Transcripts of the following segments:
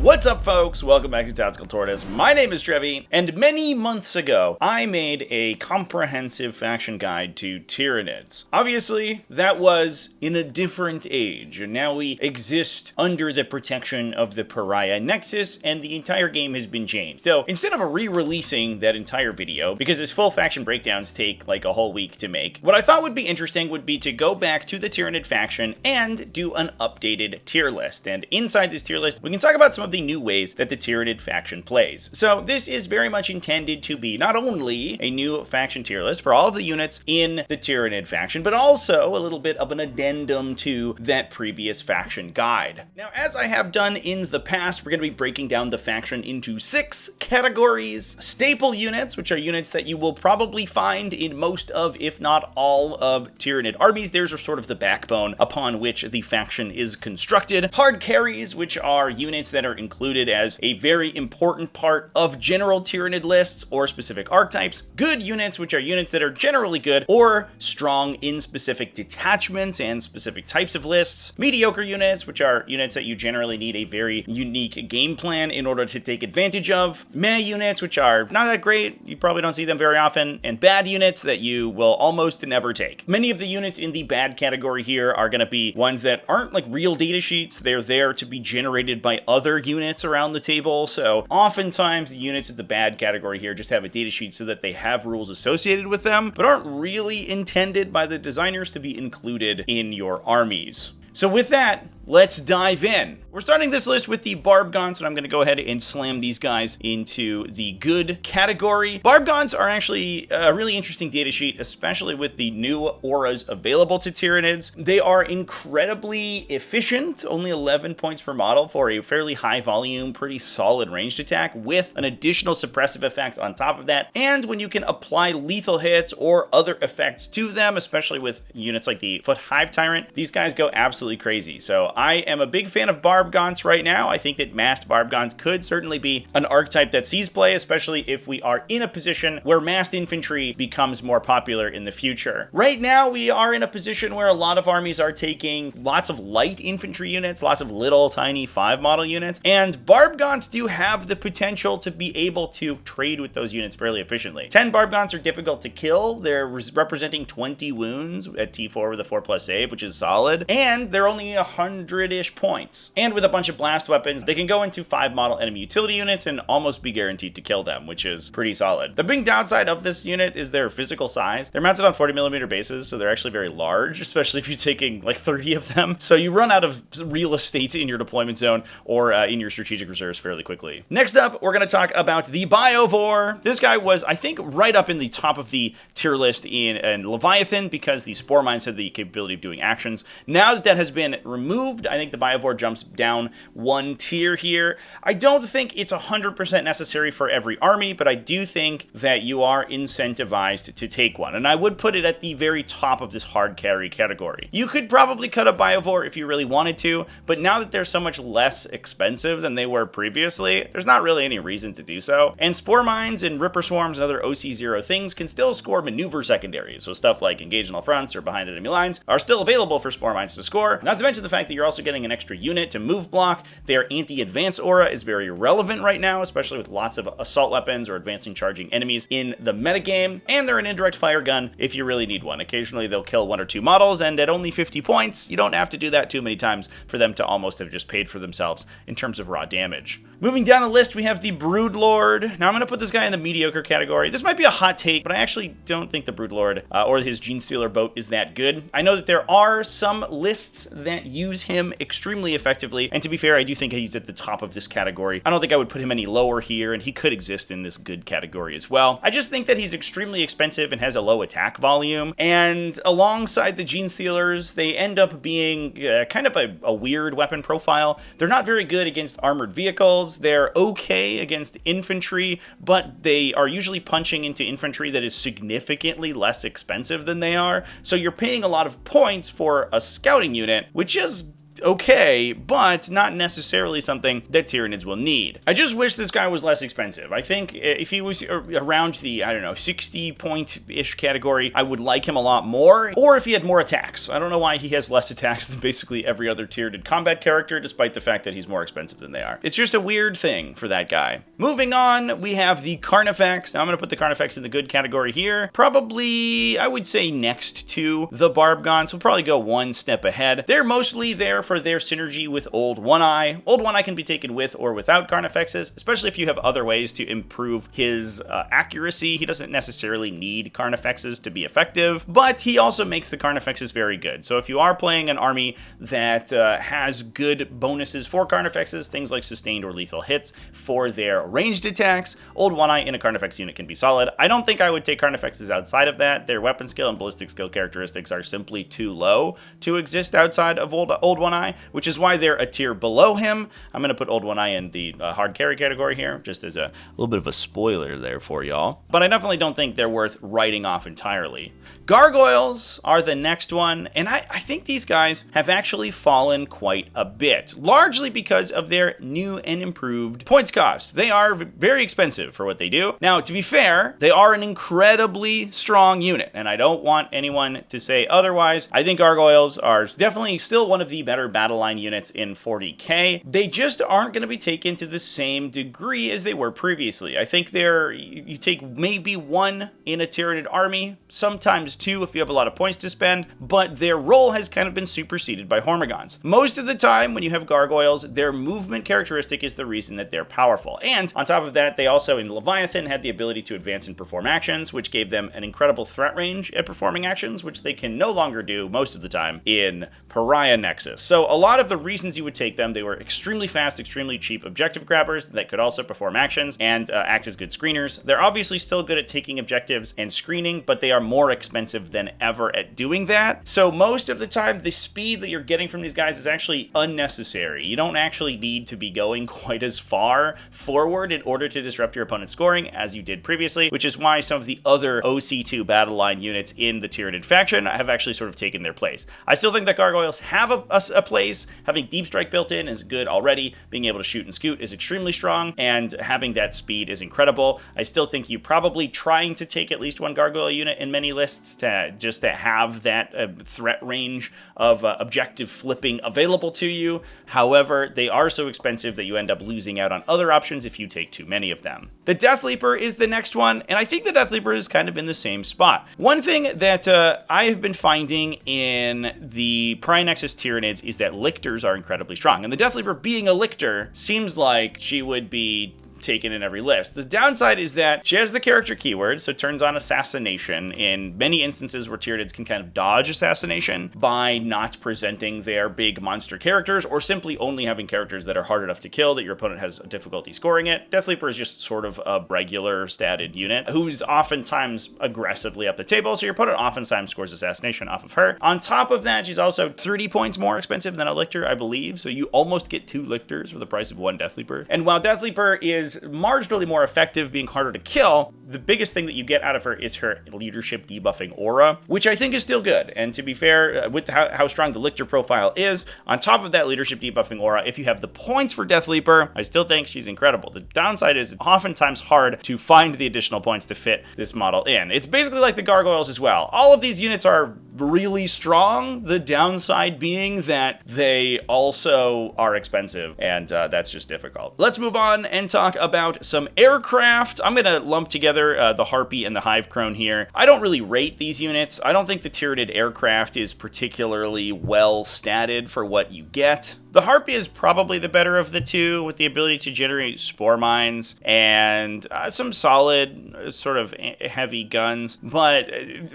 What's up, folks? Welcome back to Tactical Tortoise. My name is Trevi, and many months ago, I made a comprehensive faction guide to Tyranids. Obviously, that was in a different age, and now we exist under the protection of the Pariah Nexus, and the entire game has been changed. So, instead of re-releasing that entire video, because its full faction breakdowns take like a whole week to make, what I thought would be interesting would be to go back to the Tyranid faction and do an updated tier list. And inside this tier list, we can talk about some of the new ways that the Tyranid faction plays. So this is very much intended to be not only a new faction tier list for all of the units in the Tyranid faction, but also a little bit of an addendum to that previous faction guide. Now, as I have done in the past, we're going to be breaking down the faction into 6 categories. Staple units, which are units that you will probably find in most of, if not all of, Tyranid armies. Theirs are sort of the backbone upon which the faction is constructed. Hard carries, which are units that are included as a very important part of general Tyranid lists or specific archetypes. Good units, which are units that are generally good or strong in specific detachments and specific types of lists. Mediocre units, which are units that you generally need a very unique game plan in order to take advantage of. Meh units, which are not that great, you probably don't see them very often. And bad units that you will almost never take. Many of the units in the bad category here are going to be ones that aren't like real data sheets. They're there to be generated by other units around the table. So oftentimes the units in the bad category here just have a data sheet so that they have rules associated with them, but aren't really intended by the designers to be included in your armies. So with that, let's dive in. We're starting this list with the Barbgaunts, and I'm going to go ahead and slam these guys into the good category. Barbgaunts are actually a really interesting data sheet, especially with the new auras available to Tyranids. They are incredibly efficient, only 11 points per model for a fairly high volume, pretty solid ranged attack with an additional suppressive effect on top of that. And when you can apply lethal hits or other effects to them, especially with units like the Foot Hive Tyrant, these guys go absolutely crazy. So I am a big fan of Barbgaunts right now. I think that masked Barbgaunts could certainly be an archetype that sees play, especially if we are in a position where masked infantry becomes more popular in the future. Right now, we are in a position where a lot of armies are taking lots of light infantry units, lots of little tiny 5 model units, and Barbgaunts do have the potential to be able to trade with those units fairly efficiently. 10 Barbgaunts are difficult to kill. They're representing 20 wounds at T4 with a 4+ save, which is solid, and they're only 100-ish points. And with a bunch of blast weapons, they can go into 5 model enemy utility units and almost be guaranteed to kill them, which is pretty solid. The big downside of this unit is their physical size. They're mounted on 40mm bases, so they're actually very large, especially if you're taking like 30 of them. So you run out of real estate in your deployment zone or in your strategic reserves fairly quickly. Next up, we're going to talk about the Biovore. This guy was, I think, right up in the top of the tier list in Leviathan because the Spore Mines had the capability of doing actions. Now that that has been removed, I think the Biovore jumps down 1 tier here. I don't think it's 100% necessary for every army, but I do think that you are incentivized to take one. And I would put it at the very top of this hard carry category. You could probably cut a Biovore if you really wanted to, but now that they're so much less expensive than they were previously, there's not really any reason to do so. And Spore Mines and Ripper Swarms and other OC0 things can still score maneuver secondaries, so stuff like engage in all fronts or behind enemy lines are still available for Spore Mines to score. Not to mention the fact that you're also getting an extra unit to move block. Their anti-advance aura is very relevant right now, especially with lots of assault weapons or advancing charging enemies in the metagame. And they're an indirect fire gun if you really need one. Occasionally they'll kill 1 or 2 models, and at only 50 points, you don't have to do that too many times for them to almost have just paid for themselves in terms of raw damage. Moving down the list, we have the Broodlord. Now I'm going to put this guy in the mediocre category. This might be a hot take, but I actually don't think the Broodlord or his Genestealer boat is that good. I know that there are some lists that use him extremely effectively, and to be fair, I do think he's at the top of this category. I don't think I would put him any lower here, and he could exist in this good category as well. I just think that he's extremely expensive and has a low attack volume, and alongside the Genestealers, they end up being kind of a weird weapon profile. They're not very good against armored vehicles. They're okay against infantry, but they are usually punching into infantry that is significantly less expensive than they are, so you're paying a lot of points for a scouting unit, which is okay, but not necessarily something that Tyranids will need. I just wish this guy was less expensive. I think if he was around the, I don't know, 60 point-ish category, I would like him a lot more, or if he had more attacks. I don't know why he has less attacks than basically every other Tyranid combat character, despite the fact that he's more expensive than they are. It's just a weird thing for that guy. Moving on, we have the Carnifex. Now I'm going to put the Carnifex in the good category here. Probably, I would say next to the Barbgaunts. We'll probably go one step ahead. They're mostly there for their synergy with Old One-Eye. Old One-Eye can be taken with or without Carnifexes, especially if you have other ways to improve his accuracy. He doesn't necessarily need Carnifexes to be effective, but he also makes the Carnifexes very good. So if you are playing an army that has good bonuses for Carnifexes, things like sustained or lethal hits for their ranged attacks, Old One-Eye in a Carnifex unit can be solid. I don't think I would take Carnifexes outside of that. Their weapon skill and ballistic skill characteristics are simply too low to exist outside of Old One-Eye, which is why they're a tier below him. I'm going to put Old One-Eye in the hard carry category here, just as a little bit of a spoiler there for y'all. But I definitely don't think they're worth writing off entirely. Gargoyles are the next one, and I think these guys have actually fallen quite a bit, largely because of their new and improved points cost. They are very expensive for what they do. Now, to be fair, they are an incredibly strong unit, and I don't want anyone to say otherwise. I think Gargoyles are definitely still one of the better battle line units in 40k. They just aren't going to be taken to the same degree as they were previously. I think you take maybe one in a Tyranid army, sometimes two if you have a lot of points to spend, but their role has kind of been superseded by Hormagaunts. Most of the time when you have Gargoyles, their movement characteristic is the reason that they're powerful. And on top of that, they also in Leviathan had the ability to advance and perform actions, which gave them an incredible threat range at performing actions, which they can no longer do most of the time in Pariah Nexus. So a lot of the reasons you would take them, they were extremely fast, extremely cheap objective grabbers that could also perform actions and act as good screeners. They're obviously still good at taking objectives and screening, but they are more expensive than ever at doing that. So most of the time, the speed that you're getting from these guys is actually unnecessary. You don't actually need to be going quite as far forward in order to disrupt your opponent's scoring as you did previously, which is why some of the other OC2 battle line units in the Tyranid faction have actually sort of taken their place. I still think that Gargoyles have a place. Having Deep Strike built in is good already. Being able to shoot and scoot is extremely strong, and having that speed is incredible. I still think you probably trying to take at least one Gargoyle unit in many lists to just to have that threat range of objective flipping available to you. However, they are so expensive that you end up losing out on other options if you take too many of them. The Deathleaper is the next one, and I think the Deathleaper is kind of in the same spot. One thing that I have been finding in the Pariah Nexus Tyranids is that Lictors are incredibly strong, and the Deathleaper being a Lictor seems like she would be taken in every list. The downside is that she has the character keyword, so turns on assassination in many instances where Tyranids can kind of dodge assassination by not presenting their big monster characters or simply only having characters that are hard enough to kill that your opponent has difficulty scoring it. Deathleaper is just sort of a regular statted unit who's oftentimes aggressively up the table, so your opponent oftentimes scores assassination off of her. On top of that, she's also 30 points more expensive than a Lictor, I believe, so you almost get 2 Lictors for the price of 1 Deathleaper. And while Deathleaper is marginally more effective, being harder to kill, the biggest thing that you get out of her is her leadership debuffing aura, which I think is still good. And to be fair, with how strong the Lictor profile is, on top of that leadership debuffing aura, if you have the points for Deathleaper, I still think she's incredible. The downside is it's oftentimes hard to find the additional points to fit this model in. It's basically like the Gargoyles as well. All of these units are really strong, the downside being that they also are expensive, and that's just difficult. Let's move on and talk about some aircraft. I'm gonna lump together the Harpy and the Hive Crone here. I don't really rate these units. I don't think the Tyranid aircraft is particularly well statted for what you get. The Harpy is probably the better of the two, with the ability to generate Spore Mines and some solid sort of heavy guns, but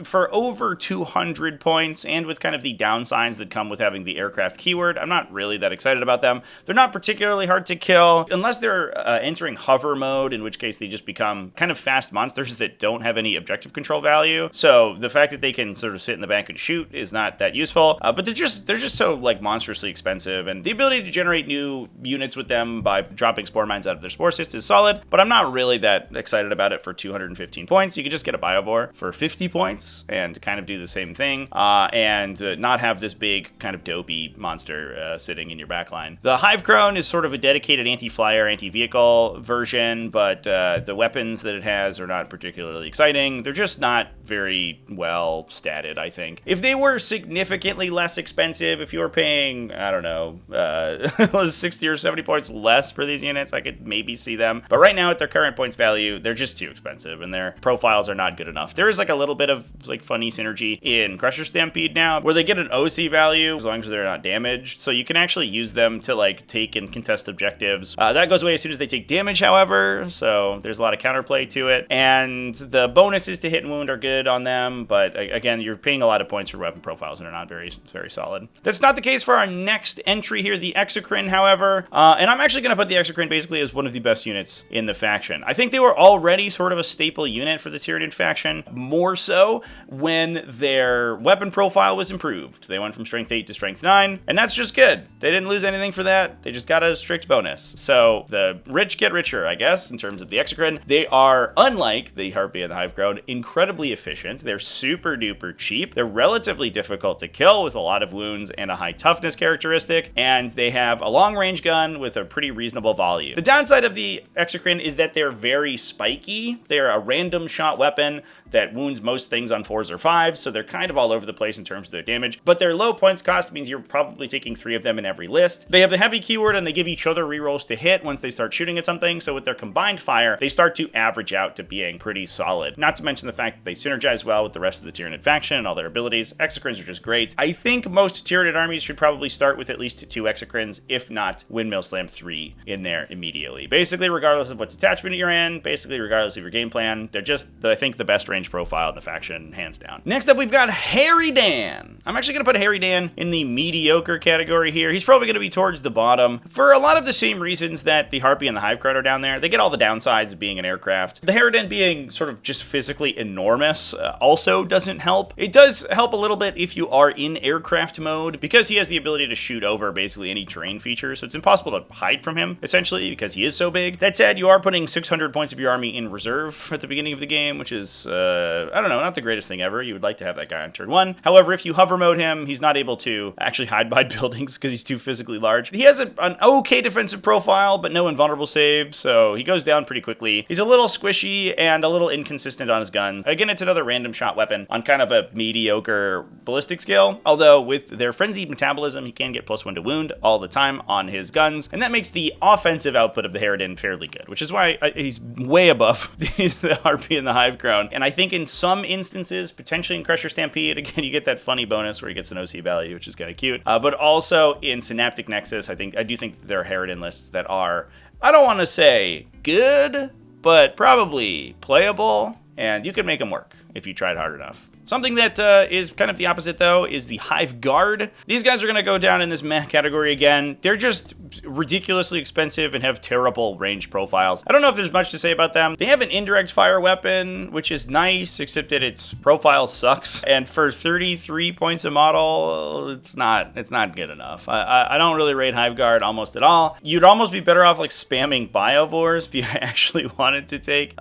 for over 200 points and with kind of the downsides that come with having the aircraft keyword, I'm not really that excited about them. They're not particularly hard to kill unless they're entering hover mode, in which case they just become kind of fast monsters that don't have any objective control value. So the fact that they can sort of sit in the back and shoot is not that useful, but they're just so like monstrously expensive, and the The ability to generate new units with them by dropping Spore Mines out of their Sporocyst is solid, but I'm not really that excited about it for 215 points. You could just get a Biovore for 50 points and kind of do the same thing, and not have this big kind of dopey monster sitting in your backline. The Hive Crone is sort of a dedicated anti-flyer, anti-vehicle version, but the weapons that it has are not particularly exciting. They're just not very well statted, I think. If they were significantly less expensive, if you were paying, I don't know, 60 or 70 points less for these units, I could maybe see them. But right now, at their current points value, they're just too expensive, and their profiles are not good enough. There is like a little bit of like funny synergy in Crusher Stampede now, where they get an OC value as long as they're not damaged. So you can actually use them to like take and contest objectives. That goes away as soon as they take damage, however, so there's a lot of counterplay to it. And the bonuses to hit and wound are good on them, but again, you're paying a lot of points for weapon profiles and are not very, very solid. That's not the case for our next entry here, the Exocrine, however. And I'm actually going to put the Exocrine basically as one of the best units in the faction. I think they were already sort of a staple unit for the Tyranid faction, more so when their weapon profile was improved. They went from strength 8 to strength 9, and that's just good. They didn't lose anything for that. They just got a strict bonus. So the rich get richer, I guess, in terms of the Exocrine. They are, unlike the Harpy and the Hive Guard, incredibly efficient. They're super duper cheap. They're relatively difficult to kill with a lot of wounds and a high toughness characteristic, and they have a long range gun with a pretty reasonable volume. The downside of the Exocrine is that they're very spiky. They're a random shot weapon that wounds most things on 4s or 5s, so they're kind of all over the place in terms of their damage, but their low points cost means you're probably taking 3 of them in every list. They have the heavy keyword, and they give each other rerolls to hit once they start shooting at something, so with their combined fire, they start to average out to being pretty solid. Not to mention the fact that they synergize well with the rest of the Tyranid faction and all their abilities. Exocrines are just great. I think most Tyranid armies should probably start with at least 2 Exocrines, if not Windmill Slam 3 in there immediately. Basically, regardless of what detachment you're in, basically regardless of your game plan, they're just, I think, the best range profile in the faction, hands down. Next up, we've got Harridan. I'm actually going to put Harridan in the mediocre category here. He's probably going to be towards the bottom for a lot of the same reasons that the Harpy and the Hive Guard are down there. They get all the downsides of being an aircraft. The Harridan being sort of just physically enormous also doesn't help. It does help a little bit if you are in aircraft mode, because he has the ability to shoot over basically any terrain feature, so it's impossible to hide from him, essentially, because he is so big. That said, you are putting 600 points of your army in reserve at the beginning of the game, which is, I don't know, not the greatest thing ever. You would like to have that guy on turn 1. However, if you hover mode him, he's not able to actually hide behind buildings because he's too physically large. He has an okay defensive profile, but no invulnerable save, so he goes down pretty quickly. He's a little squishy and a little inconsistent on his gun. Again, it's another random shot weapon on kind of a mediocre ballistic scale, although with their frenzied metabolism, he can get +1 to wound all the time on his guns, and that makes the offensive output of the Harridan fairly good, which is why he's way above the Harpy and the Hive Crown. And I think in some instances, potentially in Crusher Stampede, again, you get that funny bonus where he gets an OC value, which is kind of cute. But also in Synaptic Nexus, I do think there are Harridan lists that are, I don't want to say good, but probably playable, and you could make them work if you tried hard enough. Something that is kind of the opposite, though, is the Hive Guard. These guys are going to go down in this meh category again. They're just ridiculously expensive and have terrible range profiles. I don't know if there's much to say about them. They have an indirect fire weapon, which is nice, except that its profile sucks. And for 33 points a model, it's not good enough. I don't really rate Hive Guard almost at all. You'd almost be better off like spamming Biovores if you actually wanted to take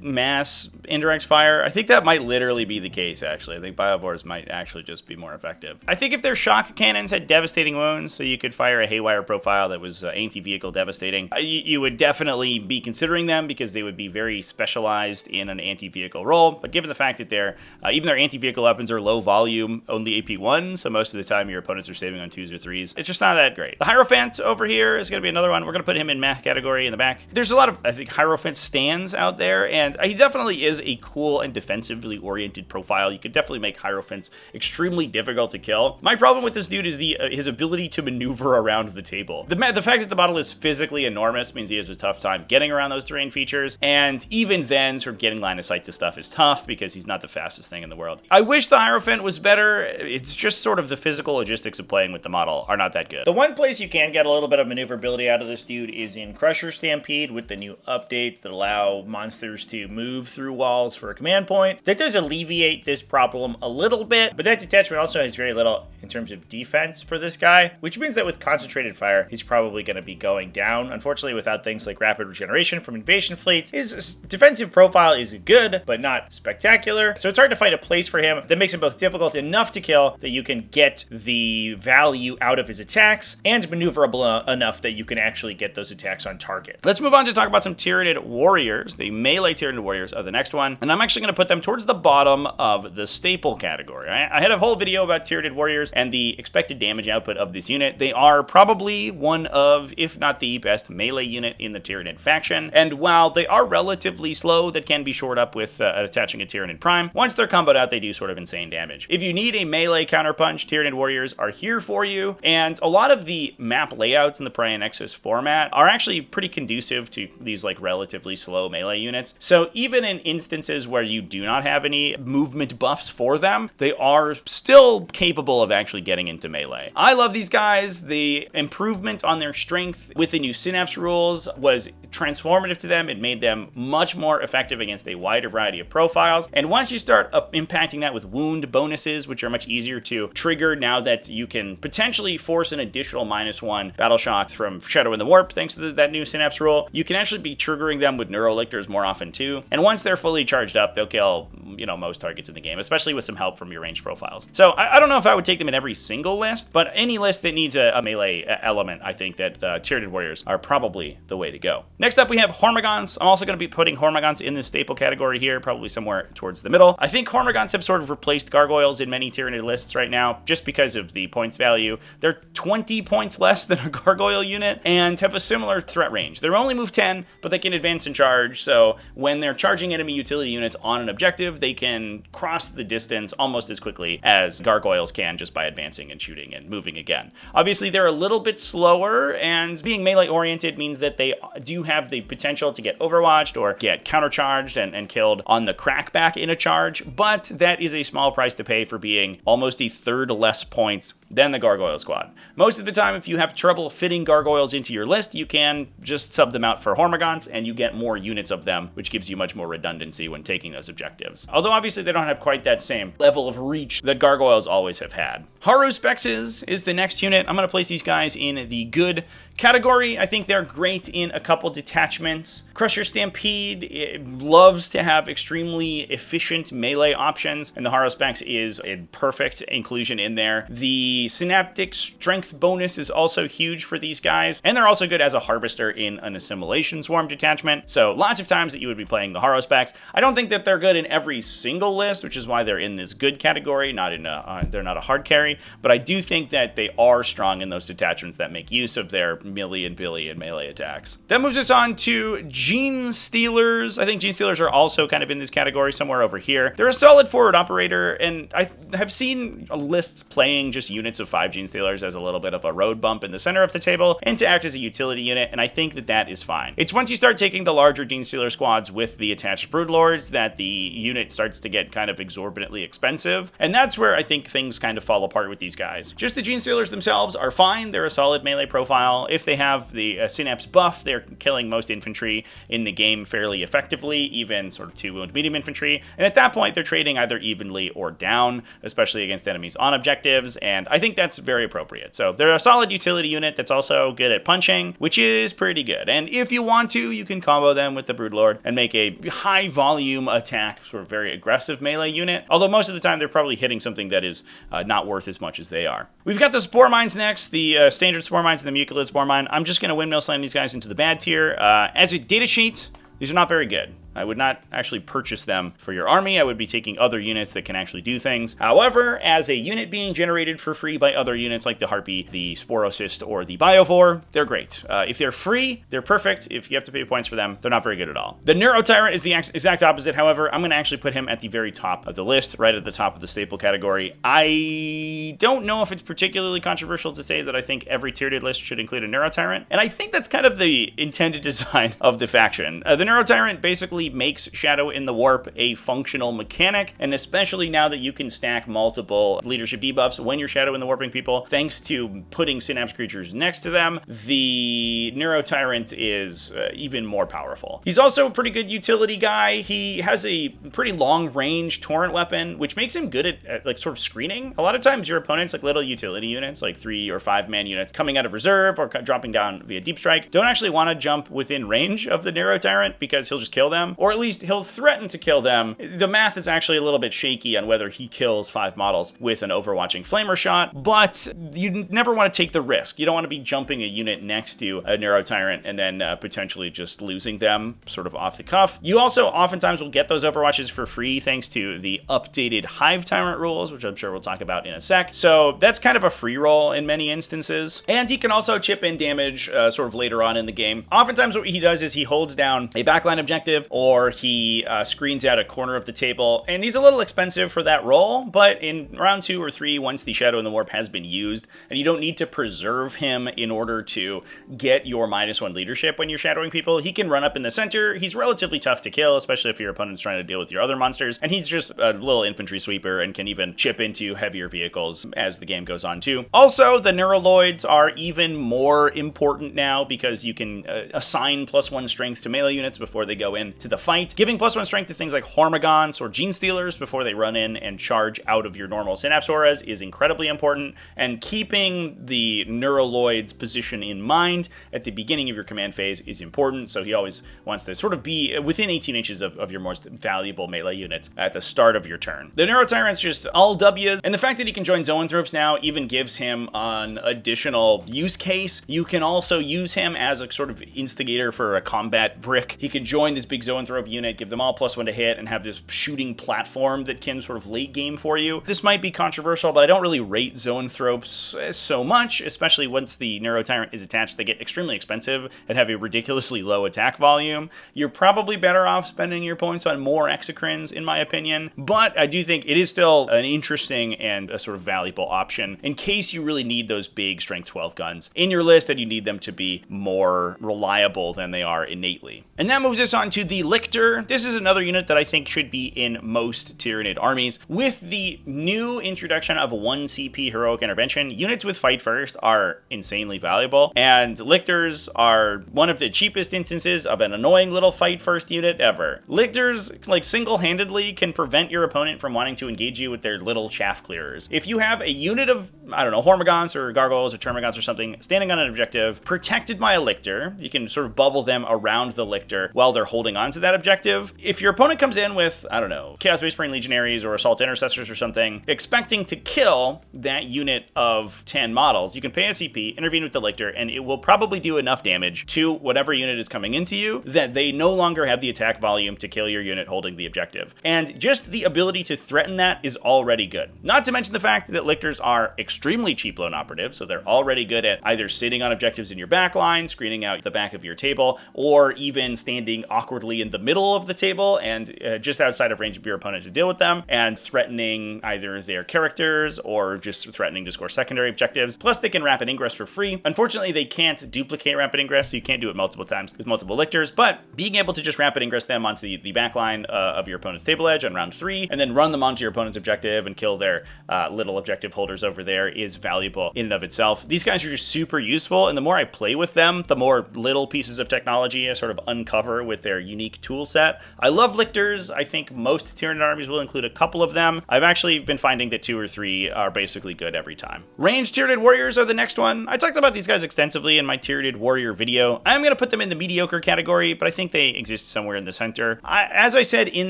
mass indirect fire. I think that might literally be the case, actually. I think Biovores might actually just be more effective. I think if their shock cannons had devastating wounds, so you could fire a Haywire profile that was anti-vehicle devastating, you would definitely be considering them because they would be very specialized in an anti-vehicle role. But given the fact that even their anti-vehicle weapons are low volume, only AP1, so most of the time your opponents are saving on 2s or 3s, it's just not that great. The Hierophant over here is going to be another one. We're going to put him in meh category in the back. There's a lot of, I think, Hierophant stands out there, and he definitely is a cool and defensively oriented profile. You could definitely make Hierophants extremely difficult to kill. My problem with this dude is his ability to maneuver around the table. The fact that the model is physically enormous means he has a tough time getting around those terrain features, and even then, sort of getting line of sight to stuff is tough because he's not the fastest thing in the world. I wish the Hierophant was better. It's just sort of the physical logistics of playing with the model are not that good. The one place you can get a little bit of maneuverability out of this dude is in Crusher Stampede with the new updates that allow monsters to move through walls for a command point. That does alleviate alleviate this problem a little bit, but that detachment also has very little in terms of defense for this guy, which means that with concentrated fire, he's probably going to be going down. Unfortunately, without things like rapid regeneration from invasion fleets, his defensive profile is good, but not spectacular. So it's hard to find a place for him that makes him both difficult enough to kill that you can get the value out of his attacks and maneuverable enough that you can actually get those attacks on target. Let's move on to talk about some Tyranid warriors. The melee Tyranid warriors are the next one, and I'm actually going to put them towards the bottom of the staple category. I had a whole video about Tyranid warriors and the expected damage output of this unit. They are probably one of, if not the best melee unit in the Tyranid faction, and while they are relatively slow, that can be shored up with attaching a Tyranid Prime. Once they're comboed out, they do sort of insane damage. If you need a melee counterpunch, Tyranid warriors are here for you, and a lot of the map layouts in the Prey and Nexus format are actually pretty conducive to these like relatively slow melee units. So even in instances where you do not have any movement buffs for them, they are still capable of actually getting into melee. I love these guys. The improvement on their strength with the new Synapse rules was transformative to them. It made them much more effective against a wider variety of profiles. And once you start impacting that with wound bonuses, which are much easier to trigger now that you can potentially force an additional -1 battle shock from Shadow in the Warp thanks to that new Synapse rule, you can actually be triggering them with Neurolictors more often too. And once they're fully charged up, they'll kill, most targets in the game, especially with some help from your ranged profiles. So I don't know if I would take them in every single list, but any list that needs a melee element, I think that Tyranid warriors are probably the way to go. Next up, we have Hormagaunts. I'm also going to be putting Hormagaunts in the staple category here, probably somewhere towards the middle. I think Hormagaunts have sort of replaced Gargoyles in many Tyranid lists right now, just because of the points value. They're 20 points less than a Gargoyle unit and have a similar threat range. They're only move 10, but they can advance and charge, so when they're charging enemy utility units on an objective, they can cross the distance almost as quickly as Gargoyles can just by advancing and shooting and moving again. Obviously, they're a little bit slower, and being melee-oriented means that they do have the potential to get overwatched or get countercharged and killed on the crackback in a charge, but that is a small price to pay for being almost a third less points than the Gargoyle squad. Most of the time, if you have trouble fitting Gargoyles into your list, you can just sub them out for Hormagaunts, and you get more units of them, which gives you much more redundancy when taking those objectives. Although obviously they don't have quite that same level of reach that Gargoyles always have had. Haruspex is the next unit. I'm going to place these guys in the good category. I think they're great in a couple detachments. Crusher Stampede loves to have extremely efficient melee options, and the Haruspex is a perfect inclusion in there. The Synaptic Strength bonus is also huge for these guys, and they're also good as a Harvester in an Assimilation Swarm detachment, so lots of times that you would be playing the Haruspex. I don't think that they're good in every single list, which is why they're in this good category, not in they're not a hard carry, but I do think that they are strong in those detachments that make use of their billion melee attacks. That moves us on to Genestealers. I think Genestealers are also kind of in this category somewhere over here. They're a solid forward operator, and I have seen lists playing just units of 5 Genestealers as a little bit of a road bump in the center of the table and to act as a utility unit, and I think that that is fine. It's once you start taking the larger Genestealer squads with the attached Broodlords that the unit starts to get kind of exorbitantly expensive, and that's where I think things kind of fall apart with these guys. Just the Genestealers themselves are fine. They're a solid melee profile. If they have the Synapse buff, they're killing most infantry in the game fairly effectively, even sort of 2-wound medium infantry, and at that point they're trading either evenly or down, especially against enemies on objectives, and I think that's very appropriate. So they're a solid utility unit that's also good at punching, which is pretty good, and if you want to, you can combo them with the Broodlord and make a high volume attack, sort of very aggressive melee unit, although most of the time they're probably hitting something that is not worth as much as they are. We've got the Spore Mines next, the standard Spore Mines and the Mucolid Spore Mine. I'm just going to windmill slam these guys into the bad tier. As a data sheet, these are not very good. I would not actually purchase them for your army. I would be taking other units that can actually do things. However, as a unit being generated for free by other units like the Harpy, the Sporocyst, or the Biovore, they're great. If they're free, they're perfect. If you have to pay points for them, they're not very good at all. The Neurotyrant is the exact opposite, however. I'm going to actually put him at the very top of the list, right at the top of the staple category. I don't know if it's particularly controversial to say that I think every tiered list should include a Neurotyrant, and I think that's kind of the intended design of the faction. The Neurotyrant basically really makes Shadow in the Warp a functional mechanic, and especially now that you can stack multiple leadership debuffs when you're Shadow in the Warping people, thanks to putting Synapse creatures next to them, the Neurotyrant is even more powerful. He's also a pretty good utility guy. He has a pretty long range torrent weapon, which makes him good at like sort of screening. A lot of times your opponents, like little utility units, like 3 or 5 man units coming out of reserve or dropping down via deep strike, don't actually want to jump within range of the Neurotyrant because he'll just kill them, or at least he'll threaten to kill them. The math is actually a little bit shaky on whether he kills 5 models with an overwatching flamer shot, but you never want to take the risk. You don't want to be jumping a unit next to a Neurotyrant and then potentially just losing them sort of off the cuff. You also oftentimes will get those overwatches for free thanks to the updated Hive Tyrant rules, which I'm sure we'll talk about in a sec. So that's kind of a free roll in many instances. And he can also chip in damage sort of later on in the game. Oftentimes what he does is he holds down a backline objective, or he screens out a corner of the table, and he's a little expensive for that role, but in round 2 or 3, once the Shadow in the Warp has been used, and you don't need to preserve him in order to get your -1 leadership when you're shadowing people, he can run up in the center. He's relatively tough to kill, especially if your opponent's trying to deal with your other monsters, and he's just a little infantry sweeper and can even chip into heavier vehicles as the game goes on too. Also, the Neuroloids are even more important now because you can assign +1 strength to melee units before they go into the fight. Giving +1 strength to things like Hormagaunts or Genestealers before they run in and charge out of your normal Synapse auras is incredibly important, and keeping the Neuroloid's position in mind at the beginning of your command phase is important, so he always wants to sort of be within 18 inches of your most valuable melee units at the start of your turn. The Neurotyrant's just all W's, and the fact that he can join Zoanthropes now even gives him an additional use case. You can also use him as a sort of instigator for a combat brick. He could join this big Zoanthrope unit, give them all +1 to hit, and have this shooting platform that can sort of late game for you. This might be controversial, but I don't really rate Zoanthropes so much, especially once the Neurotyrant is attached. They get extremely expensive and have a ridiculously low attack volume. You're probably better off spending your points on more Exocrines, in my opinion, but I do think it is still an interesting and a sort of valuable option in case you really need those big strength 12 guns in your list and you need them to be more reliable than they are innately. And that moves us on to the Lictor. This is another unit that I think should be in most Tyranid armies. With the new introduction of 1 CP heroic intervention, units with fight first are insanely valuable, and Lictors are one of the cheapest instances of an annoying little fight first unit ever. Lictors, like, single-handedly can prevent your opponent from wanting to engage you with their little chaff clearers. If you have a unit of, I don't know, Hormagaunts or Gargloyles or Termagants or something standing on an objective protected by a Lictor, you can sort of bubble them around the Lictor while they're holding on to that objective. If your opponent comes in with, I don't know, Chaos Space Marine Legionaries or Assault Intercessors or something, expecting to kill that unit of 10 models, you can pay a CP, intervene with the Lictor, and it will probably do enough damage to whatever unit is coming into you that they no longer have the attack volume to kill your unit holding the objective. And just the ability to threaten that is already good. Not to mention the fact that Lictors are extremely cheap lone operatives, so they're already good at either sitting on objectives in your back line, screening out the back of your table, or even standing awkwardly in the middle of the table and just outside of range of your opponent to deal with them, and threatening either their characters or just threatening to score secondary objectives. Plus, they can rapid ingress for free. Unfortunately, they can't duplicate rapid ingress, so you can't do it multiple times with multiple Lictors, but being able to just rapid ingress them onto the back line of your opponent's table edge on round 3, and then run them onto your opponent's objective and kill their little objective holders over there is valuable in and of itself. These guys are just super useful, and the more I play with them, the more little pieces of technology I sort of uncover with their unique tool set. I love Lictors. I think most Tyranid armies will include a couple of them. I've actually been finding that 2 or 3 are basically good every time. Ranged Tyranid Warriors are the next one. I talked about these guys extensively in my Tyranid Warrior video. I'm going to put them in the mediocre category, but I think they exist somewhere in the center. As I said in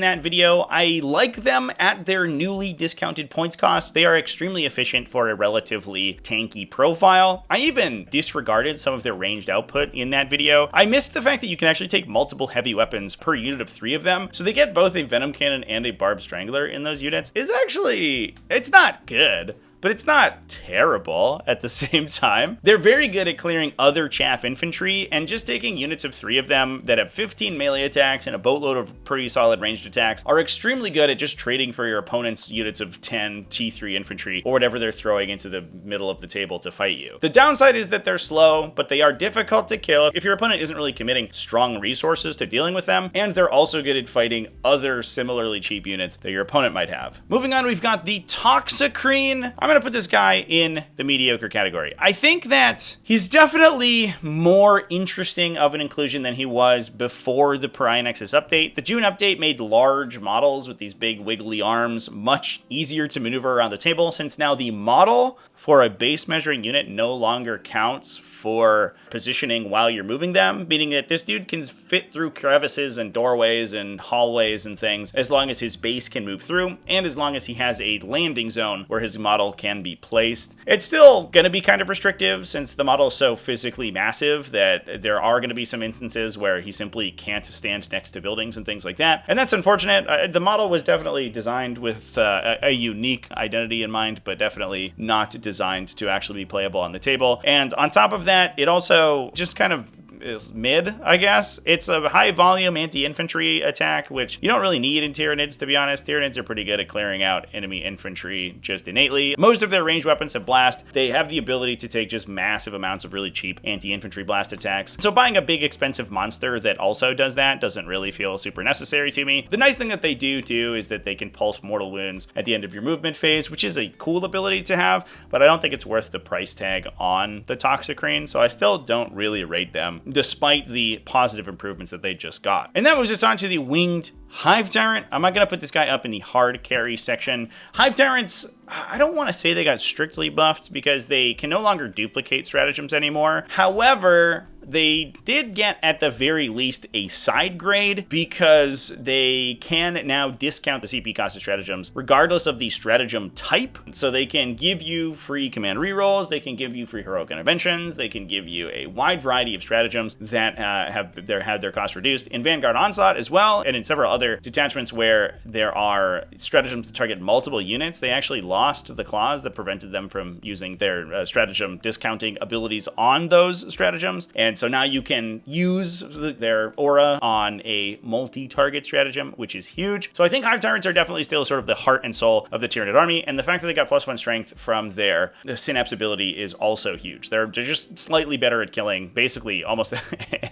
that video, I like them at their newly discounted points cost. They are extremely efficient for a relatively tanky profile. I even disregarded some of their ranged output in that video. I missed the fact that you can actually take multiple heavy weapons per unit of 3 of them, so they get both a Venom Cannon and a Barb Strangler in those units. It's not good, but it's not terrible at the same time. They're very good at clearing other chaff infantry, and just taking units of 3 of them that have 15 melee attacks and a boatload of pretty solid ranged attacks are extremely good at just trading for your opponent's units of 10 T3 infantry or whatever they're throwing into the middle of the table to fight you. The downside is that they're slow, but they are difficult to kill if your opponent isn't really committing strong resources to dealing with them, and they're also good at fighting other similarly cheap units that your opponent might have. Moving on, we've got the Toxicrene. I'm going to put this guy in the mediocre category. I think that he's definitely more interesting of an inclusion than he was before the Pariah Nexus update. The June update made large models with these big wiggly arms much easier to maneuver around the table, since now the model for a base measuring unit no longer counts for positioning while you're moving them, meaning that this dude can fit through crevices and doorways and hallways and things as long as his base can move through, and as long as he has a landing zone where his model can be placed. It's still going to be kind of restrictive since the model is so physically massive that there are going to be some instances where he simply can't stand next to buildings and things like that, and that's unfortunate. The model was definitely designed with a unique identity in mind, but definitely not designed to actually be playable on the table. And on top of that, it also just kind of is mid, I guess. It's a high volume anti-infantry attack, which you don't really need in Tyranids, to be honest. Tyranids are pretty good at clearing out enemy infantry just innately. Most of their ranged weapons have blast. They have the ability to take just massive amounts of really cheap anti-infantry blast attacks. So buying a big expensive monster that also does that doesn't really feel super necessary to me. The nice thing that they do is that they can pulse mortal wounds at the end of your movement phase, which is a cool ability to have, but I don't think it's worth the price tag on the Toxicrene, so I still don't really rate them, despite the positive improvements that they just got. And that moves us on to the winged Hive Tyrant. I'm not going to put this guy up in the hard carry section. Hive Tyrants, I don't want to say they got strictly buffed because they can no longer duplicate stratagems anymore. However, they did get, at the very least, a side grade because they can now discount the CP cost of stratagems regardless of the stratagem type. So they can give you free command rerolls, they can give you free heroic interventions, they can give you a wide variety of stratagems that have had their cost reduced in Vanguard Onslaught as well, and in several other detachments where there are stratagems that target multiple units. They actually lost the clause that prevented them from using their stratagem discounting abilities on those stratagems, and so now you can use their aura on a multi-target stratagem, which is huge. So I think Hive Tyrants are definitely still sort of the heart and soul of the Tyranid army, and the fact that they got +1 strength from their Synapse ability is also huge. They're just slightly better at killing basically almost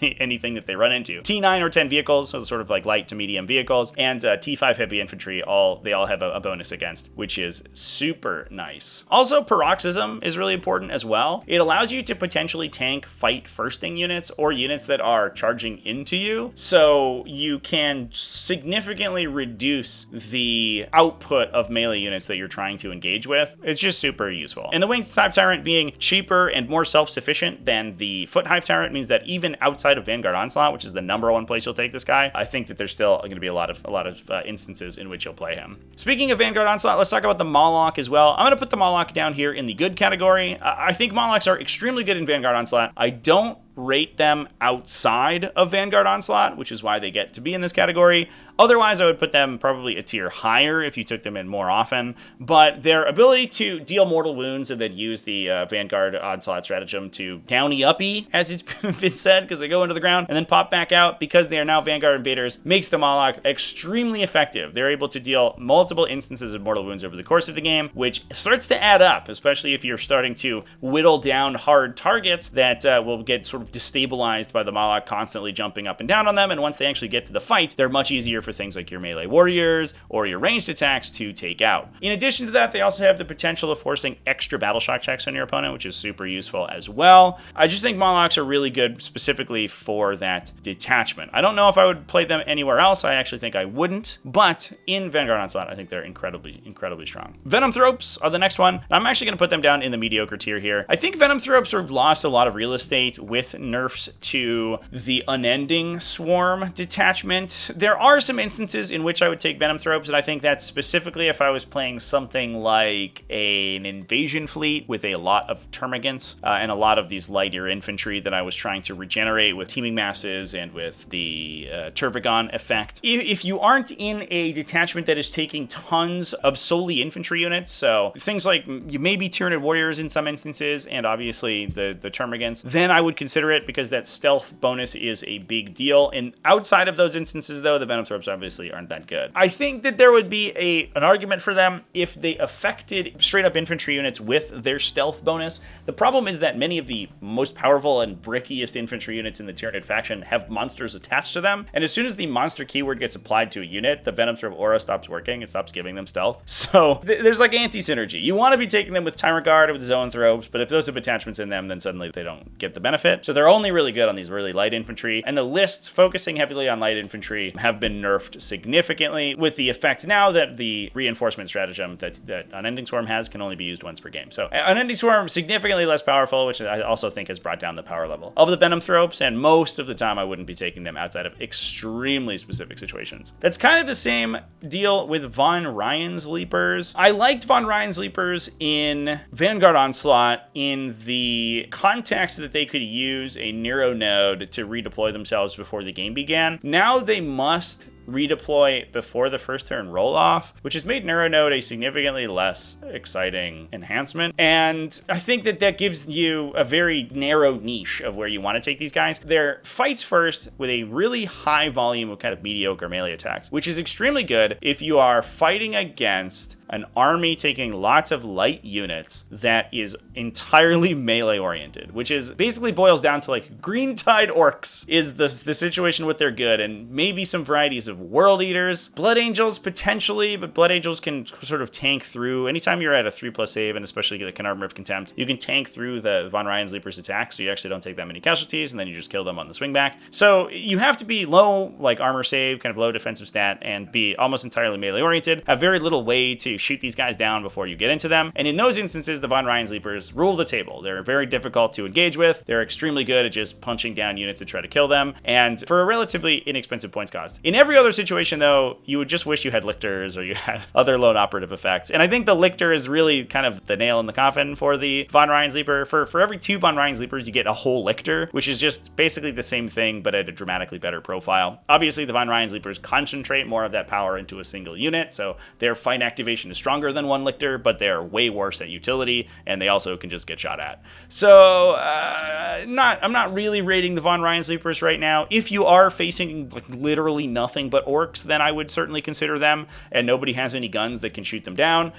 anything that they run into. T9 or 10 vehicles, so sort of like light to medium vehicles, and T5 heavy infantry, they all have a bonus against, which is super nice. Also, Paroxysm is really important as well. It allows you to potentially tank fight firsting units or units that are charging into you, so you can significantly reduce the output of melee units that you're trying to engage with. It's just super useful. And the Winged Hive Tyrant being cheaper and more self-sufficient than the Foot Hive Tyrant means that even outside of Vanguard Onslaught, which is the #1 place you'll take this guy, I think that there's still going to be a lot of instances in which you'll play him. Speaking of Vanguard Onslaught, let's talk about the Mawloc as well. I'm going to put the Mawloc down here in the good category. I think Mawlocs are extremely good in Vanguard Onslaught. I don't rate them outside of Vanguard Onslaught, which is why they get to be in this category. Otherwise, I would put them probably a tier higher if you took them in more often, but their ability to deal mortal wounds and then use the Vanguard Onslaught stratagem to downy-uppy, as it's been said, because they go into the ground and then pop back out because they are now Vanguard invaders, makes the Mawloc extremely effective. They're able to deal multiple instances of mortal wounds over the course of the game, which starts to add up, especially if you're starting to whittle down hard targets that will get sort of destabilized by the Mawloc constantly jumping up and down on them, and once they actually get to the fight, they're much easier for things like your melee warriors or your ranged attacks to take out. In addition to that, they also have the potential of forcing extra battle shock checks on your opponent, which is super useful as well. I just think Mawlocs are really good specifically for that detachment. I don't know if I would play them anywhere else. I actually think I wouldn't, but in Vanguard Onslaught, I think they're incredibly strong. Venomthropes are the next one. I'm actually going to put them down in the mediocre tier here. I think Venomthropes have lost a lot of real estate with with nerfs to the Unending Swarm detachment. There are some instances in which I would take Venomthropes, and I think that's specifically if I was playing something like an invasion fleet with a lot of Termagants and a lot of these lighter infantry that I was trying to regenerate with teaming masses and with the Turbigon effect. If you aren't in a detachment that is taking tons of solely infantry units, so things like you may be Tyranid warriors in some instances, and obviously the Termagants, then I would consider it because that stealth bonus is a big deal. And outside of those instances, though, the Venomthropes obviously aren't that good. I think that there would be an argument for them if they affected straight up infantry units with their stealth bonus. The problem is that many of the most powerful and brickiest infantry units in the Tyranid faction have monsters attached to them, and as soon as the monster keyword gets applied to a unit, the Venomthrop aura stops working. It stops giving them stealth. So there's like anti-synergy. You want to be taking them with Tyrant Guard or with Zoanthropes, but if those have attachments in them, then suddenly they don't get the benefit. So they're only really good on these really light infantry, and the lists focusing heavily on light infantry have been nerfed significantly, with the effect now that the reinforcement stratagem that Unending Swarm has can only be used once per game. So Unending Swarm significantly less powerful, which I also think has brought down the power level of the Venomthropes, and most of the time I wouldn't be taking them outside of extremely specific situations. That's kind of the same deal with Von Ryan's Leapers. I liked Von Ryan's Leapers in Vanguard Onslaught in the context that they could use a Neuro node to redeploy themselves before the game began. Now they must redeploy before the first turn roll off, which has made Neuro Node a significantly less exciting enhancement. And I think that gives you a very narrow niche of where you want to take these guys. They're fights first with a really high volume of kind of mediocre melee attacks, which is extremely good if you are fighting against an army taking lots of light units that is entirely melee oriented, which is basically boils down to like Green Tide Orcs is the situation with their good, and maybe some varieties of World Eaters. Blood Angels potentially, but Blood Angels can sort of tank through. Anytime you're at a 3+ save, and especially the Canarvon of Contempt, you can tank through the Von Ryan's Leapers attack, so you actually don't take that many casualties, and then you just kill them on the swing back. So you have to be low, like armor save, kind of low defensive stat, and be almost entirely melee oriented. Have very little way to shoot these guys down before you get into them. And in those instances, the Von Ryan's Leapers rule the table. They're very difficult to engage with. They're extremely good at just punching down units to try to kill them, and for a relatively inexpensive points cost. In every other situation, though, you would just wish you had Lictors or you had other lone operative effects. And I think the Lictor is really kind of the nail in the coffin for the Von Ryan's Leaper. For every 2 Von Ryan's Leapers, you get a whole Lictor, which is just basically the same thing, but at a dramatically better profile. Obviously, the Von Ryan's Leapers concentrate more of that power into a single unit, so their fight activation is stronger than one Lictor, but they're way worse at utility, and they also can just get shot at. So, I'm not really rating the Von Ryan's Leapers right now. If you are facing like literally nothing but orcs, then I would certainly consider them, and nobody has any guns that can shoot them down.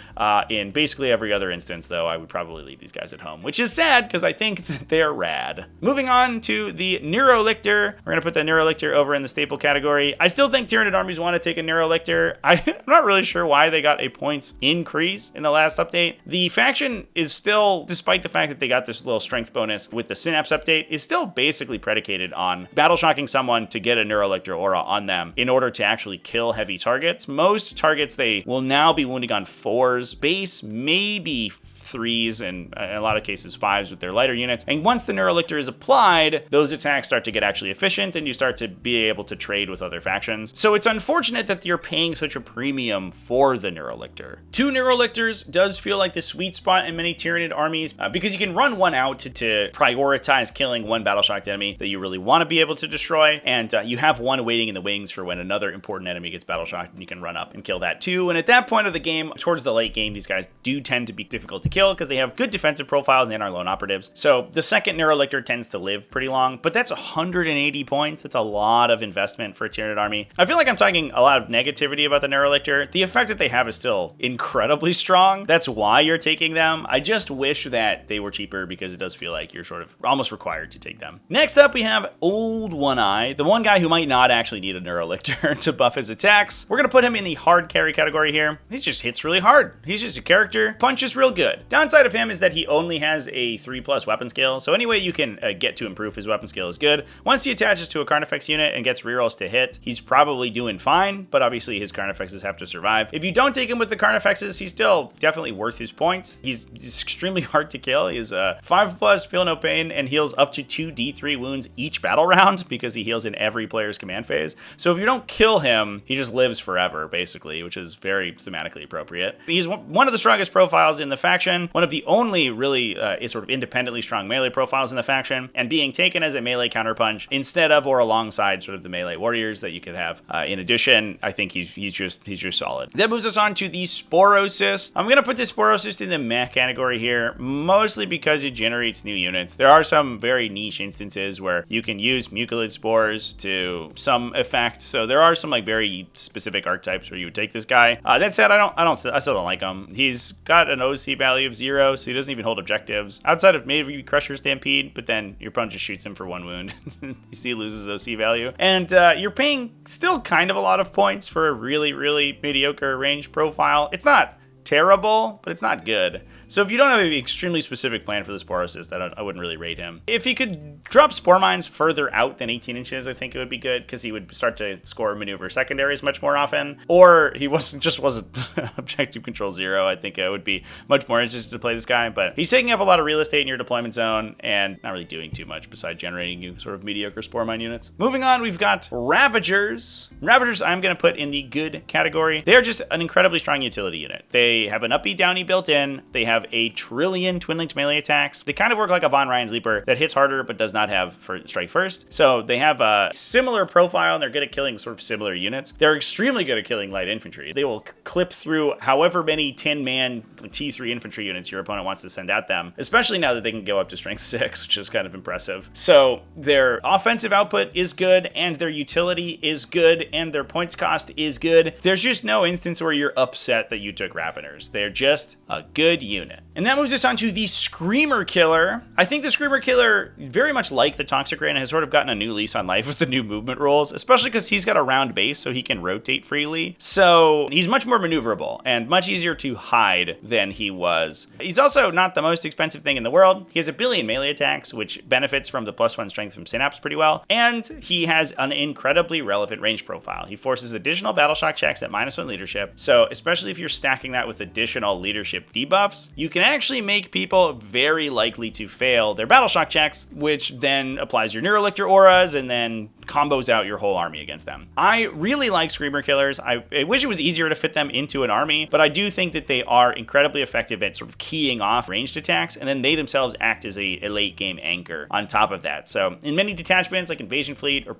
In basically every other instance, though, I would probably leave these guys at home, which is sad because I think that they're rad. Moving on to the Neurolictor. We're going to put the Neurolictor over in the staple category. I still think Tyranid armies want to take a Neurolictor. I'm not really sure why they got a points increase in the last update. The faction is still, despite the fact that they got this little strength bonus with the Synapse update, is still basically predicated on battle shocking someone to get a Neurolictor aura on them in order to actually kill heavy targets. Most targets they will now be wounding on 4s, base maybe 3s, and in a lot of cases 5s with their lighter units. And once the Neurolictor is applied, those attacks start to get actually efficient, and you start to be able to trade with other factions. So it's unfortunate that you're paying such a premium for the Neurolictor. 2 Neurolictors does feel like the sweet spot in many Tyranid armies, because you can run one out to prioritize killing one battle-shocked enemy that you really want to be able to destroy, and you have one waiting in the wings for when another important enemy gets battle-shocked, and you can run up and kill that too. And at that point of the game, towards the late game, these guys do tend to be difficult to kill because they have good defensive profiles and are lone operatives. So the second Neurolictor tends to live pretty long, but that's 180 points. That's a lot of investment for a Tyranid army. I feel like I'm talking a lot of negativity about the Neurolictor. The effect that they have is still incredibly strong. That's why you're taking them. I just wish that they were cheaper because it does feel like you're sort of almost required to take them. Next up, we have Old One Eye, the one guy who might not actually need a Neurolictor to buff his attacks. We're going to put him in the hard carry category here. He just hits really hard. He's just a character, punches real good. Downside of him is that he only has a 3+ weapon skill, so any way you can get to improve his weapon skill is good. Once he attaches to a Carnifex unit and gets rerolls to hit, he's probably doing fine, but obviously his Carnifexes have to survive. If you don't take him with the Carnifexes, he's still definitely worth his points. He's extremely hard to kill. He's 5+, feel no pain, and heals up to 2 D3 wounds each battle round because he heals in every player's command phase. So if you don't kill him, he just lives forever, basically, which is very thematically appropriate. He's one of the strongest profiles in the faction, one of the only really sort of independently strong melee profiles in the faction, and being taken as a melee counterpunch instead of or alongside sort of the melee warriors that you could have. In addition, I think he's just solid. That moves us on to the Sporocyst. I'm gonna put the Sporocyst in the meh category here, mostly because it generates new units. There are some very niche instances where you can use mucilid spores to some effect, so there are some like very specific archetypes where you would take this guy. That said, I still don't like him. He's got an OC value of 0, so he doesn't even hold objectives outside of maybe Crusher Stampede, but then your opponent just shoots him for 1 wound. You see, he loses OC value, and you're paying still kind of a lot of points for a really, really mediocre range profile. It's not terrible, but it's not good. So if you don't have an extremely specific plan for the Sporocyst, I wouldn't really rate him. If he could drop Spore Mines further out than 18 inches, I think it would be good, because he would start to score maneuver secondaries much more often. Or he wasn't objective control 0. I think I would be much more interested to play this guy, but he's taking up a lot of real estate in your deployment zone and not really doing too much besides generating you sort of mediocre Spore Mine units. Moving on, we've got Ravagers. Ravagers I'm going to put in the good category. They're just an incredibly strong utility unit. They have an upbeat downy built in. They have a trillion twin-linked melee attacks. They kind of work like a Von Ryan's Leaper that hits harder but does not have strike first. So they have a similar profile and they're good at killing sort of similar units. They're extremely good at killing light infantry. They will clip through however many 10-man T3 infantry units your opponent wants to send at them, especially now that they can go up to strength 6, which is kind of impressive. So their offensive output is good and their utility is good and their points cost is good. There's just no instance where you're upset that you took Raveners. They're just a good unit. And that moves us on to the Screamer Killer. I think the Screamer Killer, very much like the Toxicrene, has sort of gotten a new lease on life with the new movement rules, especially because he's got a round base so he can rotate freely. So he's much more maneuverable and much easier to hide than he was. He's also not the most expensive thing in the world. He has a billion melee attacks, which benefits from the +1 strength from Synapse pretty well. And he has an incredibly relevant range profile. He forces additional battle shock checks at -1 leadership. So especially if you're stacking that with additional leadership debuffs, you can actually make people very likely to fail their battle shock checks, which then applies your Neurolictor auras and then combos out your whole army against them. I really like Screamer Killers. I wish it was easier to fit them into an army, but I do think that they are incredibly effective at sort of keying off ranged attacks, and then they themselves act as a late game anchor on top of that. So in many detachments like Invasion Fleet or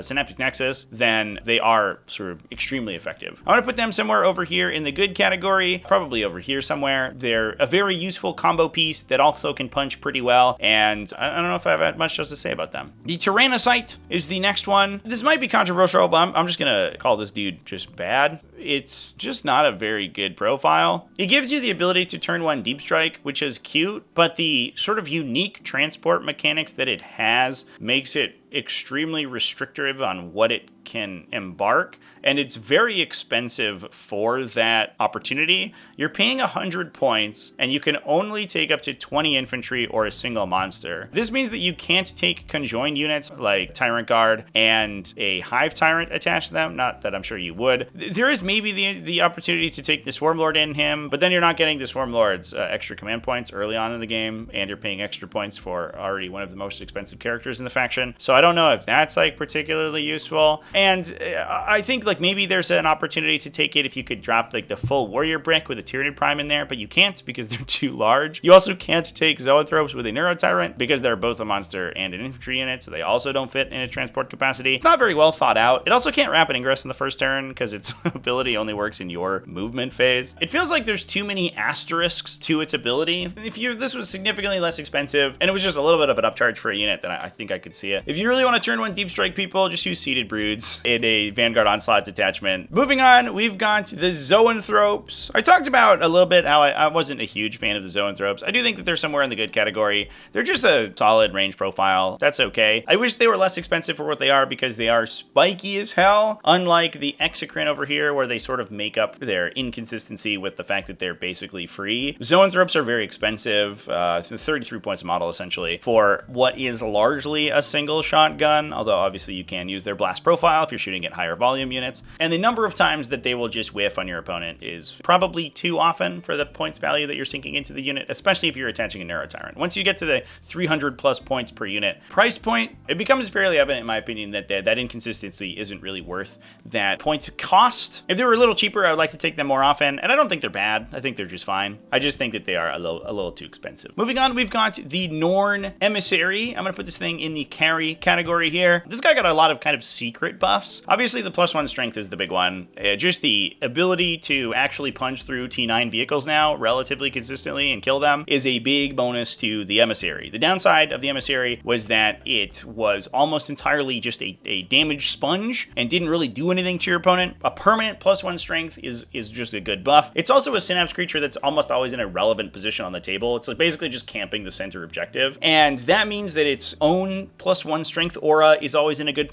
Synaptic Nexus, then they are sort of extremely effective. I want to put them somewhere over here in the good category, probably over here somewhere. They're a very useful combo piece that also can punch pretty well, and I don't know if I have much else to say about them. The Tyrannocyte is the next one. This might be controversial, but I'm just gonna call this dude just bad. It's just not a very good profile. It gives you the ability to turn 1 Deep Strike, which is cute, but the sort of unique transport mechanics that it has makes it extremely restrictive on what it can embark, and it's very expensive for that opportunity. You're paying 100 points, and you can only take up to 20 infantry or a single monster. This means that you can't take conjoined units like Tyrant Guard and a Hive Tyrant attached to them, not that I'm sure you would. There is maybe the opportunity to take the Swarmlord in him, but then you're not getting the Swarmlord's extra command points early on in the game, and you're paying extra points for already one of the most expensive characters in the faction. So I don't know if that's like particularly useful. And I think like maybe there's an opportunity to take it if you could drop like the full warrior brick with a Tyranid Prime in there, but you can't because they're too large. You also can't take Zoanthropes with a Neurotyrant because they're both a monster and an infantry unit, so they also don't fit in a transport capacity. It's not very well thought out. It also can't rapid ingress in the first turn because its ability only works in your movement phase. It feels like there's too many asterisks to its ability. If this was significantly less expensive and it was just a little bit of an upcharge for a unit, then I think I could see it. If you really want to turn 1 Deep Strike people, just use Seated Broods in a Vanguard Onslaught detachment. Moving on, we've got the Zoanthropes. I talked about a little bit how I wasn't a huge fan of the Zoanthropes. I do think that they're somewhere in the good category. They're just a solid range profile. That's okay. I wish they were less expensive for what they are because they are spiky as hell, unlike the Exocrine over here where they sort of make up their inconsistency with the fact that they're basically free. Zoanthropes are very expensive, 33 points a model essentially, for what is largely a single shotgun, although obviously you can use their blast profile if you're shooting at higher volume units. And the number of times that they will just whiff on your opponent is probably too often for the points value that you're sinking into the unit, especially if you're attaching a Neurotyrant. Once you get to the 300 plus points per unit price point, it becomes fairly evident, in my opinion, that that inconsistency isn't really worth that points cost. If they were a little cheaper, I would like to take them more often, and I don't think they're bad. I think they're just fine. I just think that they are a little too expensive. Moving on, we've got the Norn Emmisary. I'm going to put this thing in the carry category here. This guy got a lot of kind of secret buffs. Obviously, the +1 strength is the big one. Just the ability to actually punch through T9 vehicles now relatively consistently and kill them is a big bonus to the Emissary. The downside of the Emissary was that it was almost entirely just a damage sponge and didn't really do anything to your opponent. A permanent +1 strength is just a good buff. It's also a synapse creature that's almost always in a relevant position on the table. It's like basically just camping the center objective, and that means that its own +1 strength aura is always in a good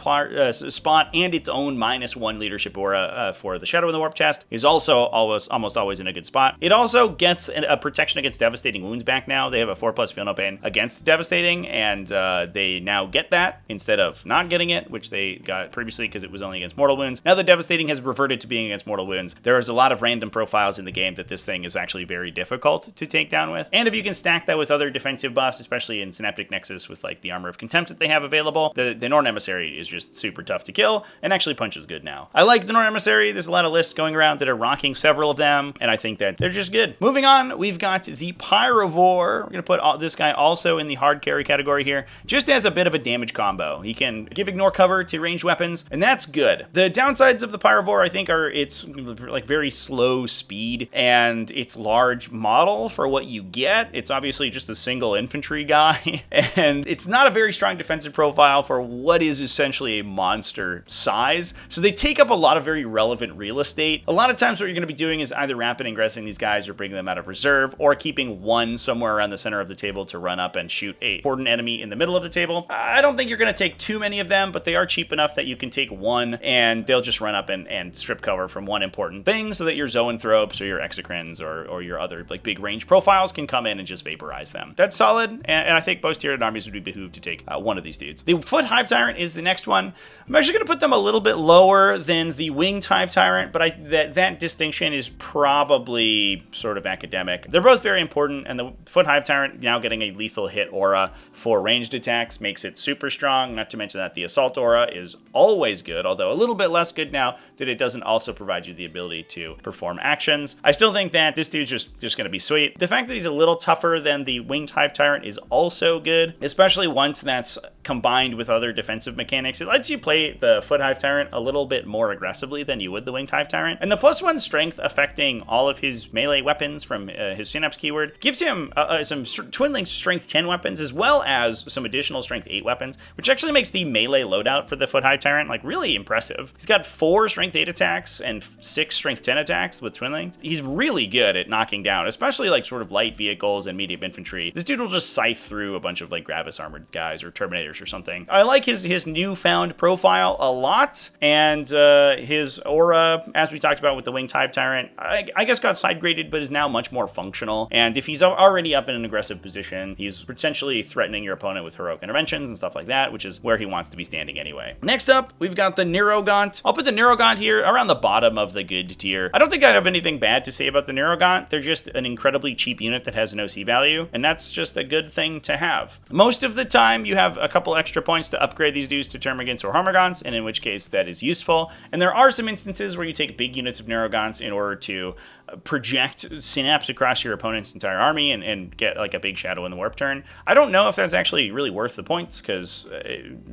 spot, and its own -1 leadership aura for the Shadow in the Warp Chest is also almost always in a good spot. It also gets a protection against devastating wounds back now. They have a 4+ Feel No Pain against devastating, and they now get that instead of not getting it, which they got previously because it was only against mortal wounds. Now that devastating has reverted to being against mortal wounds, there is a lot of random profiles in the game that this thing is actually very difficult to take down with. And if you can stack that with other defensive buffs, especially in Synaptic Nexus with like the Armor of Contempt that they have available, the Norn Emissary is just super tough to kill and actually punches good now. I like the Norn Emissary. There's a lot of lists going around that are rocking several of them, and I think that they're just good. Moving on, we've got the Biovore. We're going to put this guy also in the hard carry category here, just as a bit of a damage combo. He can give ignore cover to ranged weapons, and that's good. The downsides of the Biovore, I think, are its like very slow speed and its large model for what you get. It's obviously just a single infantry guy, and it's not a very strong defensive profile for what is essentially a monster size. So they take up a lot of very relevant real estate. A lot of times what you're going to be doing is either rapid ingressing these guys or bringing them out of reserve, or keeping one somewhere around the center of the table to run up and shoot a important enemy in the middle of the table. I don't think you're going to take too many of them, but they are cheap enough that you can take one and they'll just run up and strip cover from one important thing so that your Zoanthropes or your Exocrines or your other like big range profiles can come in and just vaporize them. That's solid, and I think most Tyranid armies would be behooved to take one of these dudes. The Foot Hive Tyrant is the next one. I'm actually going to put them a little bit lower than the Winged Hive Tyrant, but that distinction is probably sort of academic. They're both very important, and the Foot Hive Tyrant now getting a lethal hit aura for ranged attacks makes it super strong, not to mention that the Assault aura is always good, although a little bit less good now that it doesn't also provide you the ability to perform actions. I still think that this dude's just going to be sweet. The fact that he's a little tougher than the Winged Hive Tyrant is also good, especially once that's combined with other defensive mechanics. It lets you play the Foot Hive Tyrant a little bit more aggressively than you would the Winged Hive Tyrant. And the +1 strength affecting all of his melee weapons from his Synapse keyword gives him some Twin Link Strength 10 weapons, as well as some additional Strength 8 weapons, which actually makes the melee loadout for the Foot Hive Tyrant like really impressive. He's got 4 Strength 8 attacks and 6 Strength 10 attacks with Twin Links. He's really good at knocking down, especially like sort of light vehicles and medium infantry. This dude will just scythe through a bunch of like Gravis armored guys or Terminators or something. I like his newfound profile a lot, and his aura, as we talked about with the Winged Hive Tyrant, I guess got side graded, but is now much more functional. And if he's already up in an aggressive position, he's potentially threatening your opponent with heroic interventions and stuff like that, which is where he wants to be standing anyway. Next up, we've got the Neurogaunt. I'll put the Neurogaunt here around the bottom of the good tier. I don't think I have anything bad to say about the Neurogaunt. They're just an incredibly cheap unit that has an OC value, and that's just a good thing to have. Most of the time, you have a couple extra points to upgrade these dudes to Termagants or Hormagaunts, and in which case that is useful. And there are some instances where you take big units of Neurogaunts in order to project Synapse across your opponent's entire army and get like a big Shadow in the Warp turn. I don't know if that's actually really worth the points, because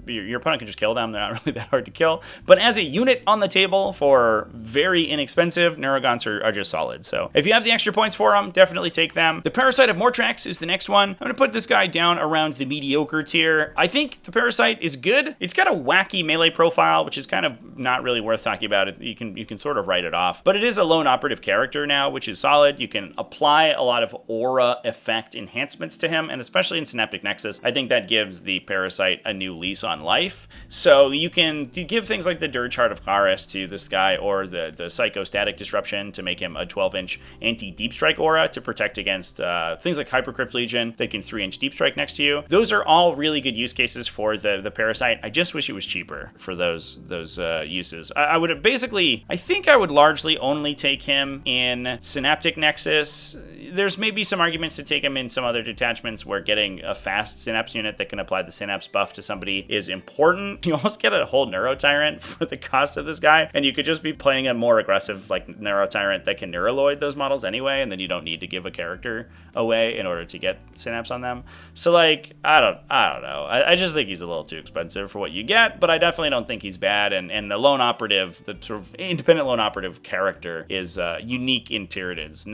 your opponent can just kill them. They're not really that hard to kill. But as a unit on the table for very inexpensive, Neurogaunts are just solid. So if you have the extra points for them, definitely take them. The Parasite of Mortrex is the next one. I'm going to put this guy down around the mediocre tier. I think think the Parasite is good. It's got a wacky melee profile, which is kind of not really worth talking about. You can sort of write it off. But it is a lone operative character now, which is solid. You can apply a lot of aura effect enhancements to him, and especially in Synaptic Nexus, I think that gives the Parasite a new lease on life. So you can give things like the Dirge Heart of Karis to this guy, or the Psychostatic Disruption to make him a 12-inch anti-deep strike aura to protect against things like Hypercrypt Legion that can 3-inch deep strike next to you. Those are all really good use cases for the Parasite. I just wish it was cheaper for those uses. I would basically, I think I would largely only take him in Synaptic Nexus. There's maybe some arguments to take him in some other detachments where getting a fast Synapse unit that can apply the Synapse buff to somebody is important. You almost get a whole Neurotyrant for the cost of this guy, and you could just be playing a more aggressive like Neurotyrant that can Neuroloid those models anyway, and then you don't need to give a character away in order to get Synapse on them. So like, I don't know. I just think he's a little too expensive for what you get, but I definitely don't think he's bad, and the lone operative, the sort of independent lone operative character is unique in Tyranids.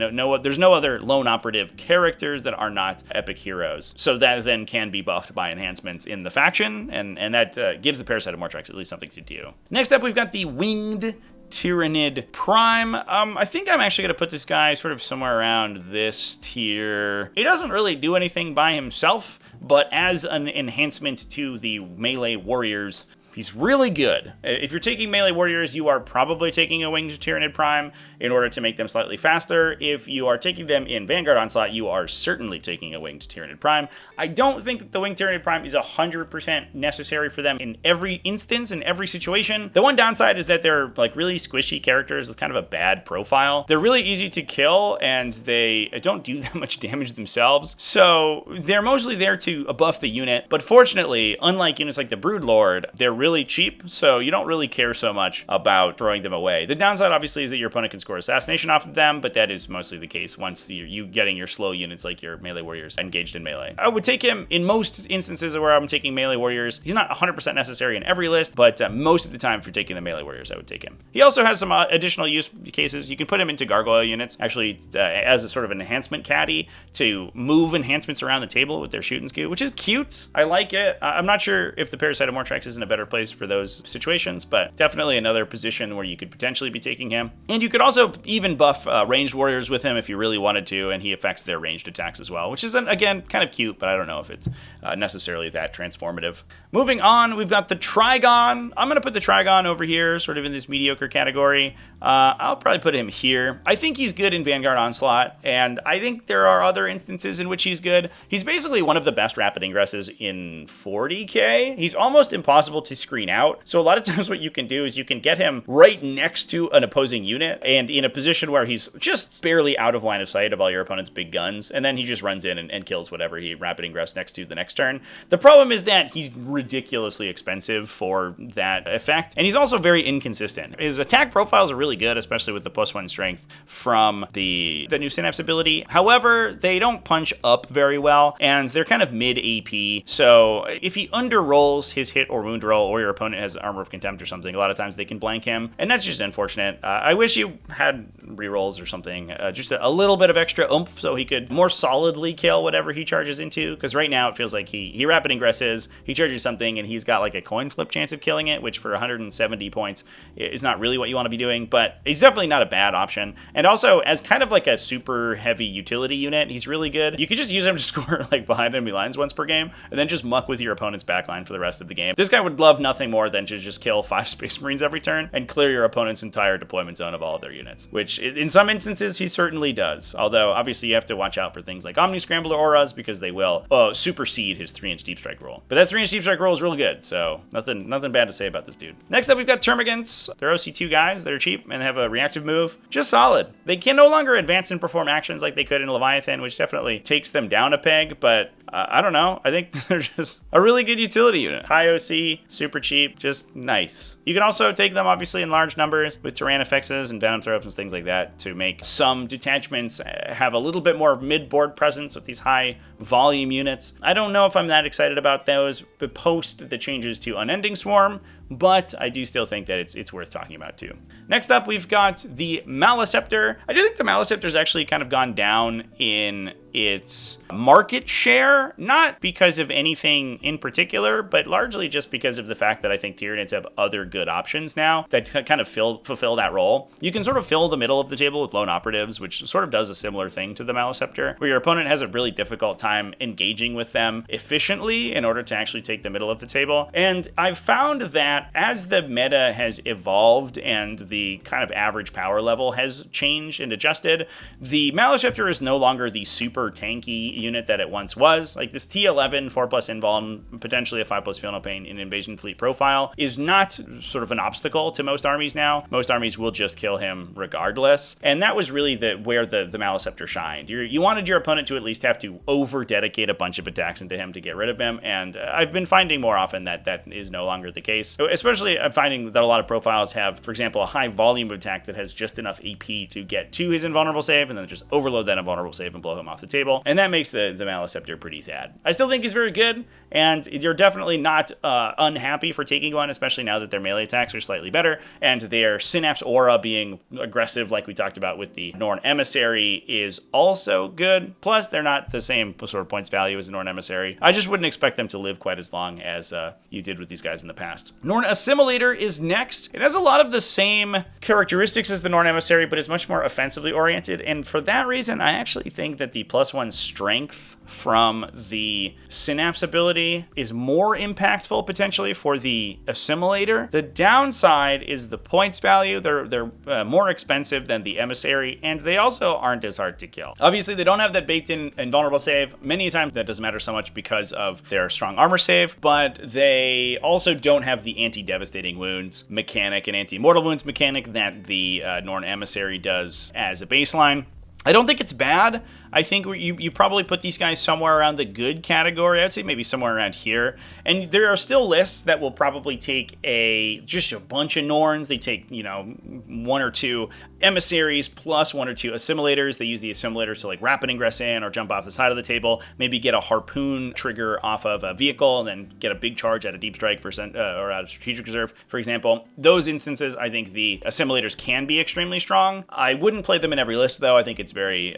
There's no other lone operative characters that are not epic heroes. So that then can be buffed by enhancements in the faction, and that gives the Parasite of Mortrex at least something to do. Next up, we've got the Winged Tyranid Prime. I think I'm actually going to put this guy sort of somewhere around this tier. He doesn't really do anything by himself, but as an enhancement to the melee warriors, he's really good. If you're taking melee warriors, you are probably taking a Winged Tyranid Prime in order to make them slightly faster. If you are taking them in Vanguard Onslaught, you are certainly taking a Winged Tyranid Prime. I don't think that the Winged Tyranid Prime is 100% necessary for them in every instance, in every situation. The one downside is that they're like really squishy characters with kind of a bad profile. They're really easy to kill, and they don't do that much damage themselves. So they're mostly there to buff the unit. But fortunately, unlike units like the Broodlord, they're really cheap, so you don't really care so much about throwing them away. The downside, obviously, is that your opponent can score assassination off of them, but that is mostly the case once you getting your slow units like your melee warriors engaged in melee. I would take him in most instances where I'm taking melee warriors. He's not 100% necessary in every list, but most of the time, if you're taking the melee warriors, I would take him. He also has some additional use cases. You can put him into Gargoyle units, actually, as a sort of an enhancement caddy to move enhancements around the table with their shoot and skew, which is cute. I like it. I'm not sure if the Parasite of Mortrex is in a better place for those situations, but definitely another position where you could potentially be taking him. And you could also even buff ranged warriors with him if you really wanted to, and he affects their ranged attacks as well, which is, again, kind of cute, but I don't know if it's necessarily that transformative. Moving on, we've got the Trigon. I'm going to put the Trigon over here, sort of in this mediocre category. I'll probably put him here. I think he's good in Vanguard Onslaught, and I think there are other instances in which he's good. He's basically one of the best rapid ingresses in 40k. He's almost impossible to screen out. So a lot of times what you can do is you can get him right next to an opposing unit and in a position where he's just barely out of line of sight of all your opponent's big guns, and then he just runs in and kills whatever he rapid ingress next to the next turn. The problem is that he's ridiculously expensive for that effect, and he's also very inconsistent. His attack profiles are really good, especially with the +1 strength from the new Synapse ability. However, they don't punch up very well, and they're kind of mid AP. So if he underrolls his hit or wound roll, or your opponent has Armor of Contempt or something, a lot of times they can blank him, and that's just unfortunate. I wish you had rerolls or something, just a little bit of extra oomph so he could more solidly kill whatever he charges into, because right now it feels like he rapid ingresses, he charges something, and he's got like a coin flip chance of killing it, which for 170 points is not really what you want to be doing, but he's definitely not a bad option. And also, as kind of like a super heavy utility unit, he's really good. You could just use him to score like behind enemy lines once per game, and then just muck with your opponent's backline for the rest of the game. This guy would love nothing more than to just kill 5 Space Marines every turn and clear your opponent's entire deployment zone of all of their units, which in some instances he certainly does. Although obviously you have to watch out for things like Omni Scrambler auras, because they will supersede his 3-inch deep strike roll. But that 3-inch deep strike roll is really good, so nothing bad to say about this dude. Next up, we've got Termagants. They're OC2 guys that are cheap and have a reactive move. Just solid. They can no longer advance and perform actions like they could in Leviathan, which definitely takes them down a peg, but I don't know. I think they're just a really good utility unit. High OC, super cheap, just nice. You can also take them obviously in large numbers with Tyrannocytes and Venomthropes and things like that to make some detachments have a little bit more mid-board presence with these high volume units. I don't know if I'm that excited about those post the changes to Unending Swarm, but I do still think that it's worth talking about too. Next up, we've got the Maleceptor. I do think the Maleceptor's actually kind of gone down in its market share more, not because of anything in particular, but largely just because of the fact that I think Tyranids have other good options now that kind of fulfill that role. You can sort of fill the middle of the table with lone operatives, which sort of does a similar thing to the Maleceptor, where your opponent has a really difficult time engaging with them efficiently in order to actually take the middle of the table. And I've found that as the meta has evolved and the kind of average power level has changed and adjusted, the Maleceptor is no longer the super tanky unit that it once was. Like this T11 4+ invuln, potentially a 5+ feel no pain in invasion fleet profile is not sort of an obstacle to most armies now. Most armies will just kill him regardless. And that was really where the Maleceptor shined. You wanted your opponent to at least have to over-dedicate a bunch of attacks into him to get rid of him, and I've been finding more often that that is no longer the case. Especially, I'm finding that a lot of profiles have, for example, a high volume of attack that has just enough AP to get to his invulnerable save, and then just overload that invulnerable save and blow him off the table, and that makes the Maleceptor pretty sad. I still think he's very good, and you're definitely not unhappy for taking one, especially now that their melee attacks are slightly better, and their Synapse Aura being aggressive, like we talked about with the Norn Emmisary, is also good. Plus, they're not the same sort of points value as the Norn Emmisary. I just wouldn't expect them to live quite as long as you did with these guys in the past. Norn Assimilator is next. It has a lot of the same characteristics as the Norn Emmisary, but is much more offensively oriented, and for that reason, I actually think that the +1 strength from the Synapse ability is more impactful potentially for the Assimilator. The downside is the points value. They're more expensive than the Emissary, and they also aren't as hard to kill. Obviously, they don't have that baked-in invulnerable save. Many times that doesn't matter so much because of their strong armor save, but they also don't have the anti-devastating wounds mechanic and anti-mortal wounds mechanic that the Norn Emissary does as a baseline. I don't think it's bad. I think you probably put these guys somewhere around the good category. I'd say maybe somewhere around here. And there are still lists that will probably take just a bunch of Norns. They take, 1 or 2 emissaries plus 1 or 2 assimilators. They use the assimilators to like rapid ingress in or jump off the side of the table. Maybe get a harpoon trigger off of a vehicle and then get a big charge out of deep strike or out of strategic reserve, for example. Those instances, I think the assimilators can be extremely strong. I wouldn't play them in every list though. I think it's very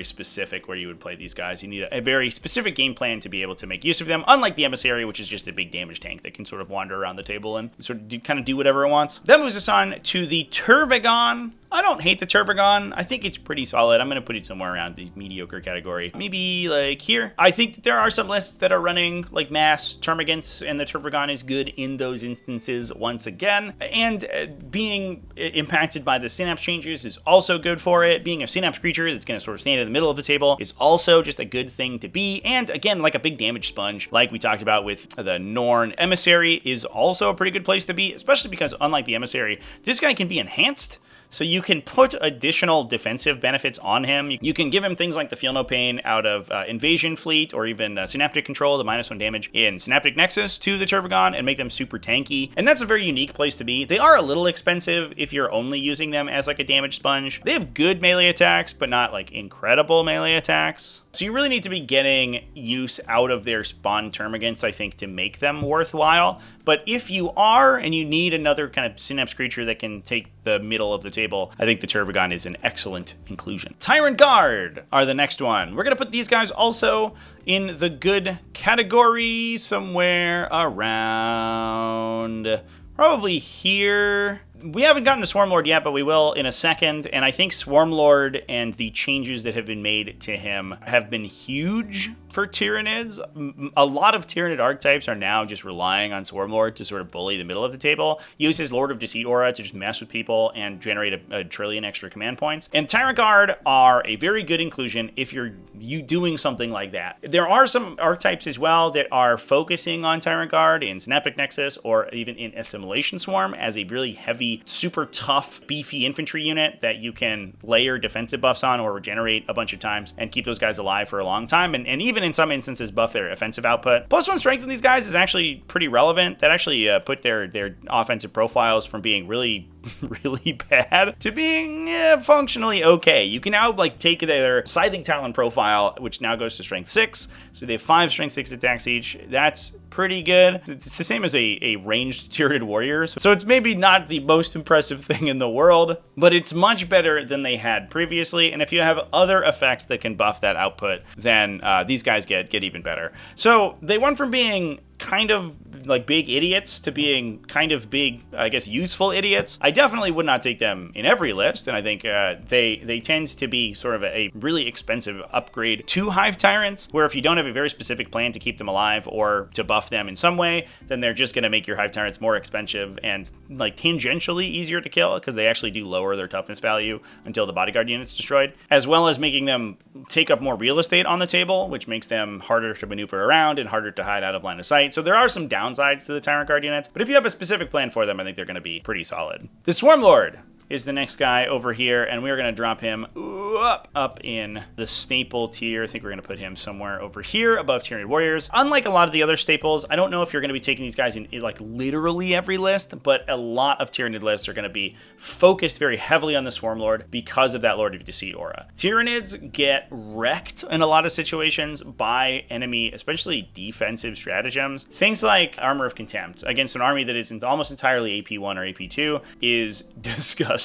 specific where you would play these guys. You need a very specific game plan to be able to make use of them, unlike the Emissary, which is just a big damage tank that can sort of wander around the table and sort of do whatever it wants. That moves us on to the Tervigon. I don't hate the Tervigon. I think it's pretty solid. I'm going to put it somewhere around the mediocre category. Maybe like here. I think that there are some lists that are running like mass Termagants, and the Tervigon is good in those instances once again. And being impacted by the Synapse changes is also good for it. Being a Synapse creature that's going to sort of stand in the middle of the table is also just a good thing to be. And again, like a big damage sponge, like we talked about with the Norn Emissary, is also a pretty good place to be, especially because unlike the Emissary, this guy can be enhanced. So you can put additional defensive benefits on him. You can give him things like the Feel No Pain out of Invasion Fleet, or even Synaptic Control, the -1 damage in Synaptic Nexus to the Tervigon, and make them super tanky. And that's a very unique place to be. They are a little expensive if you're only using them as like a damage sponge. They have good melee attacks, but not like incredible melee attacks. So you really need to be getting use out of their spawn Termagants, I think, to make them worthwhile. But if you are, and you need another kind of Synapse creature that can take the middle of the table, I think the Tervigon is an excellent inclusion. Tyrant Guard are the next one. We're going to put these guys also in the good category, somewhere around probably here. We haven't gotten to Swarmlord yet, but we will in a second, and I think Swarmlord and the changes that have been made to him have been huge for Tyranids. A lot of Tyranid archetypes are now just relying on Swarmlord to sort of bully the middle of the table, use his Lord of Deceit aura to just mess with people and generate a trillion extra command points. And Tyrant Guard are a very good inclusion if you're doing something like that. There are some archetypes as well that are focusing on Tyrant Guard in Synaptic Nexus or even in Assimilation Swarm as a really heavy, super tough, beefy infantry unit that you can layer defensive buffs on or regenerate a bunch of times and keep those guys alive for a long time, and even in some instances buff their offensive output. +1 strength in these guys is actually pretty relevant. That actually put their offensive profiles from being really really bad to being functionally okay. You can now like take their Scything Talon profile, which now goes to strength 6, so they have 5 strength 6 attacks each. That's pretty good. It's the same as a ranged Tyranid warriors, so it's maybe not the most impressive thing in the world, but it's much better than they had previously. And if you have other effects that can buff that output, then these guys get even better. So they went from being kind of like big idiots to being kind of big, I guess, useful idiots. I definitely would not take them in every list, and I think they tend to be sort of a really expensive upgrade to Hive Tyrants, where if you don't have a very specific plan to keep them alive or to buff them in some way, then they're just going to make your Hive Tyrants more expensive and like tangentially easier to kill, because they actually do lower their toughness value until the bodyguard unit's destroyed, as well as making them take up more real estate on the table, which makes them harder to maneuver around and harder to hide out of line of sight. So there are some downsides to the Tyrant Guard units, but if you have a specific plan for them, I think they're going to be pretty solid. The Swarmlord is the next guy over here, and we're going to drop him up in the staple tier. I think we're going to put him somewhere over here above Tyranid Warriors. Unlike a lot of the other staples, I don't know if you're going to be taking these guys in like literally every list, but a lot of Tyranid lists are going to be focused very heavily on the Swarmlord because of that Lord of Deceit aura. Tyranids get wrecked in a lot of situations by enemy, especially defensive stratagems. Things like Armor of Contempt against an army that is almost entirely AP1 or AP2 is disgusting.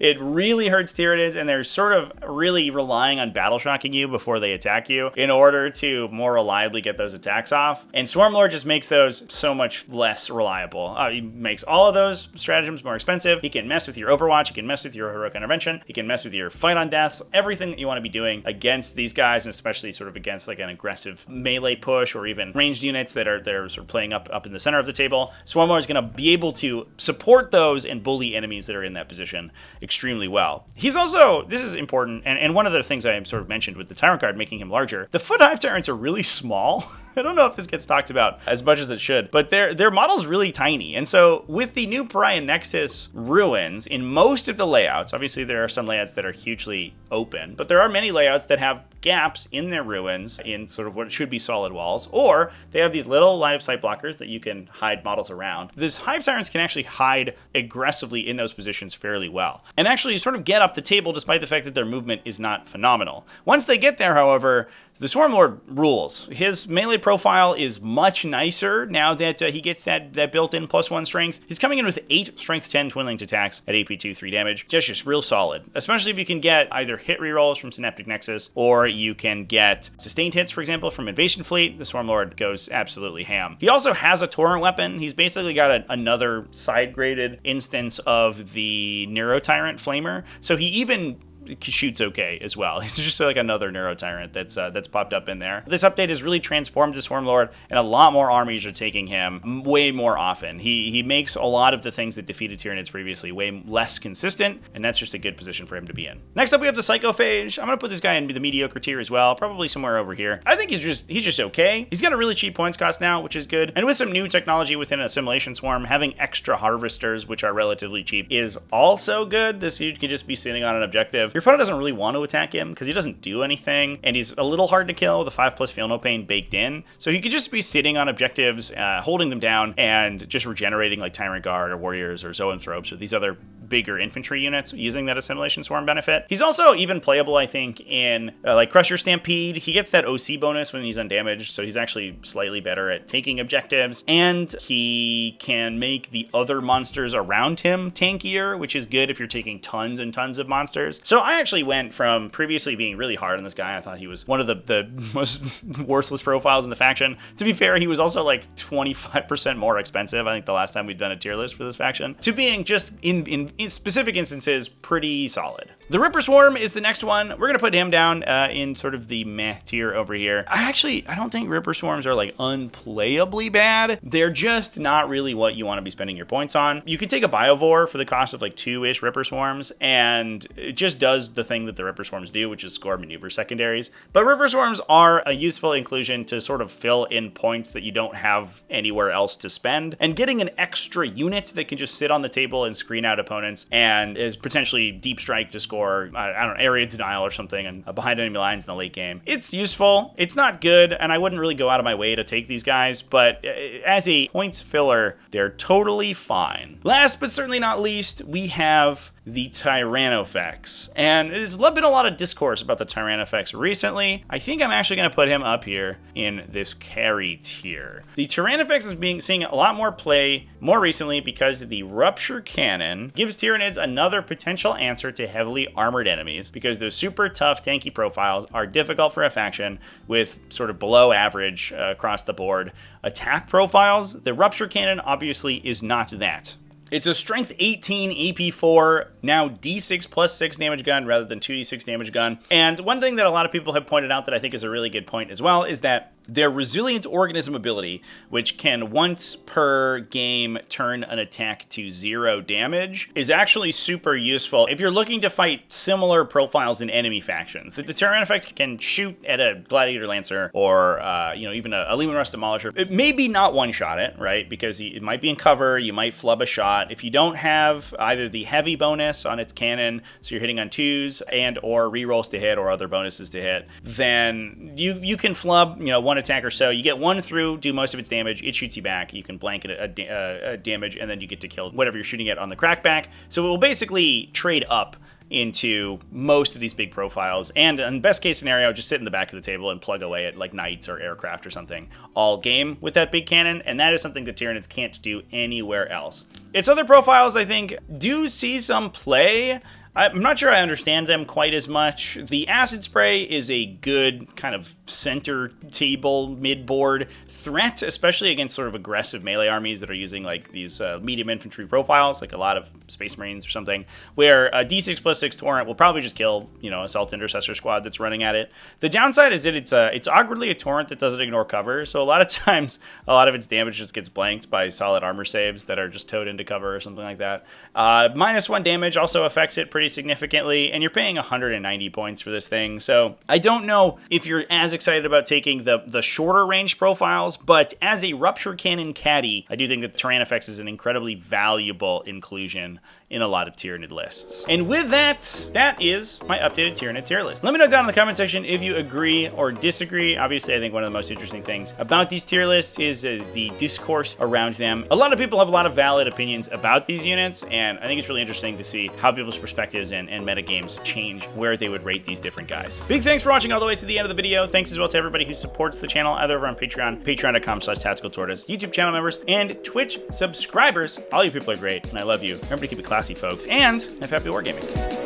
It really hurts Tyranids, and they're sort of really relying on battle shocking you before they attack you in order to more reliably get those attacks off. And Swarmlord just makes those so much less reliable. He makes all of those stratagems more expensive. He can mess with your Overwatch. He can mess with your Heroic Intervention. He can mess with your Fight on Deaths. Everything that you want to be doing against these guys, and especially sort of against like an aggressive melee push or even ranged units that are sort of playing up in the center of the table. Swarmlord is going to be able to support those and bully enemies that are in that position extremely well. He's also, this is important, and one of the things I sort of mentioned with the Tyrant Guard making him larger, the Foot Hive Tyrants are really small. I don't know if this gets talked about as much as it should, but their model's really tiny. And so with the new Pariah Nexus ruins in most of the layouts, obviously there are some layouts that are hugely open, but there are many layouts that have gaps in their ruins in sort of what should be solid walls, or they have these little line of sight blockers that you can hide models around. These Hive Tyrants can actually hide aggressively in those positions fairly well, and actually sort of get up the table despite the fact that their movement is not phenomenal. Once they get there, however, the Swarmlord rules. His melee profile is much nicer now that he gets that built-in +1 strength. He's coming in with 8 strength 10 twin-linked attacks at AP2 3 damage. Just real solid, especially if you can get either hit rerolls from Synaptic Nexus, or you can get sustained hits, for example, from Invasion Fleet. The Swarmlord goes absolutely ham. He also has a torrent weapon. He's basically got another side-graded instance of the Neurotyrant Flamer, so he even shoots okay as well. He's just like another Neurotyrant that's popped up in there. This update has really transformed the Swarmlord, and a lot more armies are taking him way more often. He makes a lot of the things that defeated Tyranids previously way less consistent, and that's just a good position for him to be in. Next up, we have the Psychophage. I'm gonna put this guy in the mediocre tier as well, probably somewhere over here. I think he's just okay. He's got a really cheap points cost now, which is good. And with some new technology within an Assimilation Swarm, having extra harvesters, which are relatively cheap, is also good. This dude can just be sitting on an objective. Your opponent doesn't really want to attack him because he doesn't do anything, and he's a little hard to kill, the 5+ Feel No Pain baked in. So he could just be sitting on objectives, holding them down, and just regenerating like Tyrant Guard or Warriors or Zoanthropes or these other bigger infantry units using that Assimilation Swarm benefit. He's also even playable, I think, in like Crusher Stampede. He gets that OC bonus when he's undamaged, so he's actually slightly better at taking objectives, and he can make the other monsters around him tankier, which is good if you're taking tons and tons of monsters. So I actually went from previously being really hard on this guy. I thought he was one of the most worthless profiles in the faction. To be fair, he was also like 25% more expensive, I think, the last time we'd done a tier list for this faction, to being just in specific instances pretty solid. The Ripper Swarm is the next one. We're gonna put him down in sort of the meh tier over here. I don't think Ripper Swarms are like unplayably bad. They're just not really what you want to be spending your points on. You could take a Biovore for the cost of like 2-ish Ripper Swarms, and it just does the thing that the Ripper Swarms do, which is score maneuver secondaries. But Ripper Swarms are a useful inclusion to sort of fill in points that you don't have anywhere else to spend, and getting an extra unit that can just sit on the table and screen out opponents and is potentially deep strike to score score, I don't know, area denial or something, and behind enemy lines in the late game. It's useful. It's not good, and I wouldn't really go out of my way to take these guys, but as a points filler, they're totally fine. Last but certainly not least, we have the Tyrannocyte. And there's been a lot of discourse about the Tyrannocyte recently. I think I'm actually going to put him up here in this carry tier. The Tyrannocyte is seeing a lot more play more recently because the Rupture Cannon gives Tyranids another potential answer to heavily armored enemies, because those super tough tanky profiles are difficult for a faction with sort of below average across the board attack profiles. The Rupture Cannon obviously is not that. It's a strength 18 AP 4, now D6 plus 6 damage gun rather than 2d6 damage gun. And one thing that a lot of people have pointed out that I think is a really good point as well is that their resilient organism ability, which can once per game turn an attack to 0 damage, is actually super useful if you're looking to fight similar profiles in enemy factions. The Tyrannocyte can shoot at a Gladiator Lancer or even a Leman Russ Demolisher. It maybe not one-shot it, right? Because it might be in cover, you might flub a shot. If you don't have either the heavy bonus on its cannon, so you're hitting on 2s and or rerolls to hit or other bonuses to hit, then you can flub, one attack or so. You get 1 through, do most of its damage, it shoots you back, you can blanket a damage, and then you get to kill whatever you're shooting at on the crackback. So it will basically trade up into most of these big profiles, and in best case scenario, just sit in the back of the table and plug away at like knights or aircraft or something all game with that big cannon, and that is something that Tyranids can't do anywhere else. Its other profiles, I think, do see some play. I'm not sure I understand them quite as much. The Acid Spray is a good kind of center table, mid-board threat, especially against sort of aggressive melee armies that are using like these medium infantry profiles, like a lot of Space Marines or something, where a D6 plus 6 Torrent will probably just kill, Assault Intercessor squad that's running at it. The downside is that it's awkwardly a Torrent that doesn't ignore cover, so a lot of times, a lot of its damage just gets blanked by solid armor saves that are just towed into cover or something like that. -1 damage also affects it pretty significantly, and you're paying 190 points for this thing, so I don't know if you're as excited about taking the shorter range profiles, but as a Rupture Cannon caddy, I do think that Tyrannocyte is an incredibly valuable inclusion in a lot of Tyranid lists. And with that, that is my updated Tyranid tier list. Let me know down in the comment section if you agree or disagree. Obviously, I think one of the most interesting things about these tier lists is the discourse around them. A lot of people have a lot of valid opinions about these units, and I think it's really interesting to see how people's perspectives and metagames change where they would rate these different guys. Big thanks for watching all the way to the end of the video. Thanks as well to everybody who supports the channel, either over on Patreon, patreon.com/tacticaltortoise, YouTube channel members, and Twitch subscribers. All you people are great, and I love you. Remember to keep it classy, folks, and have happy wargaming.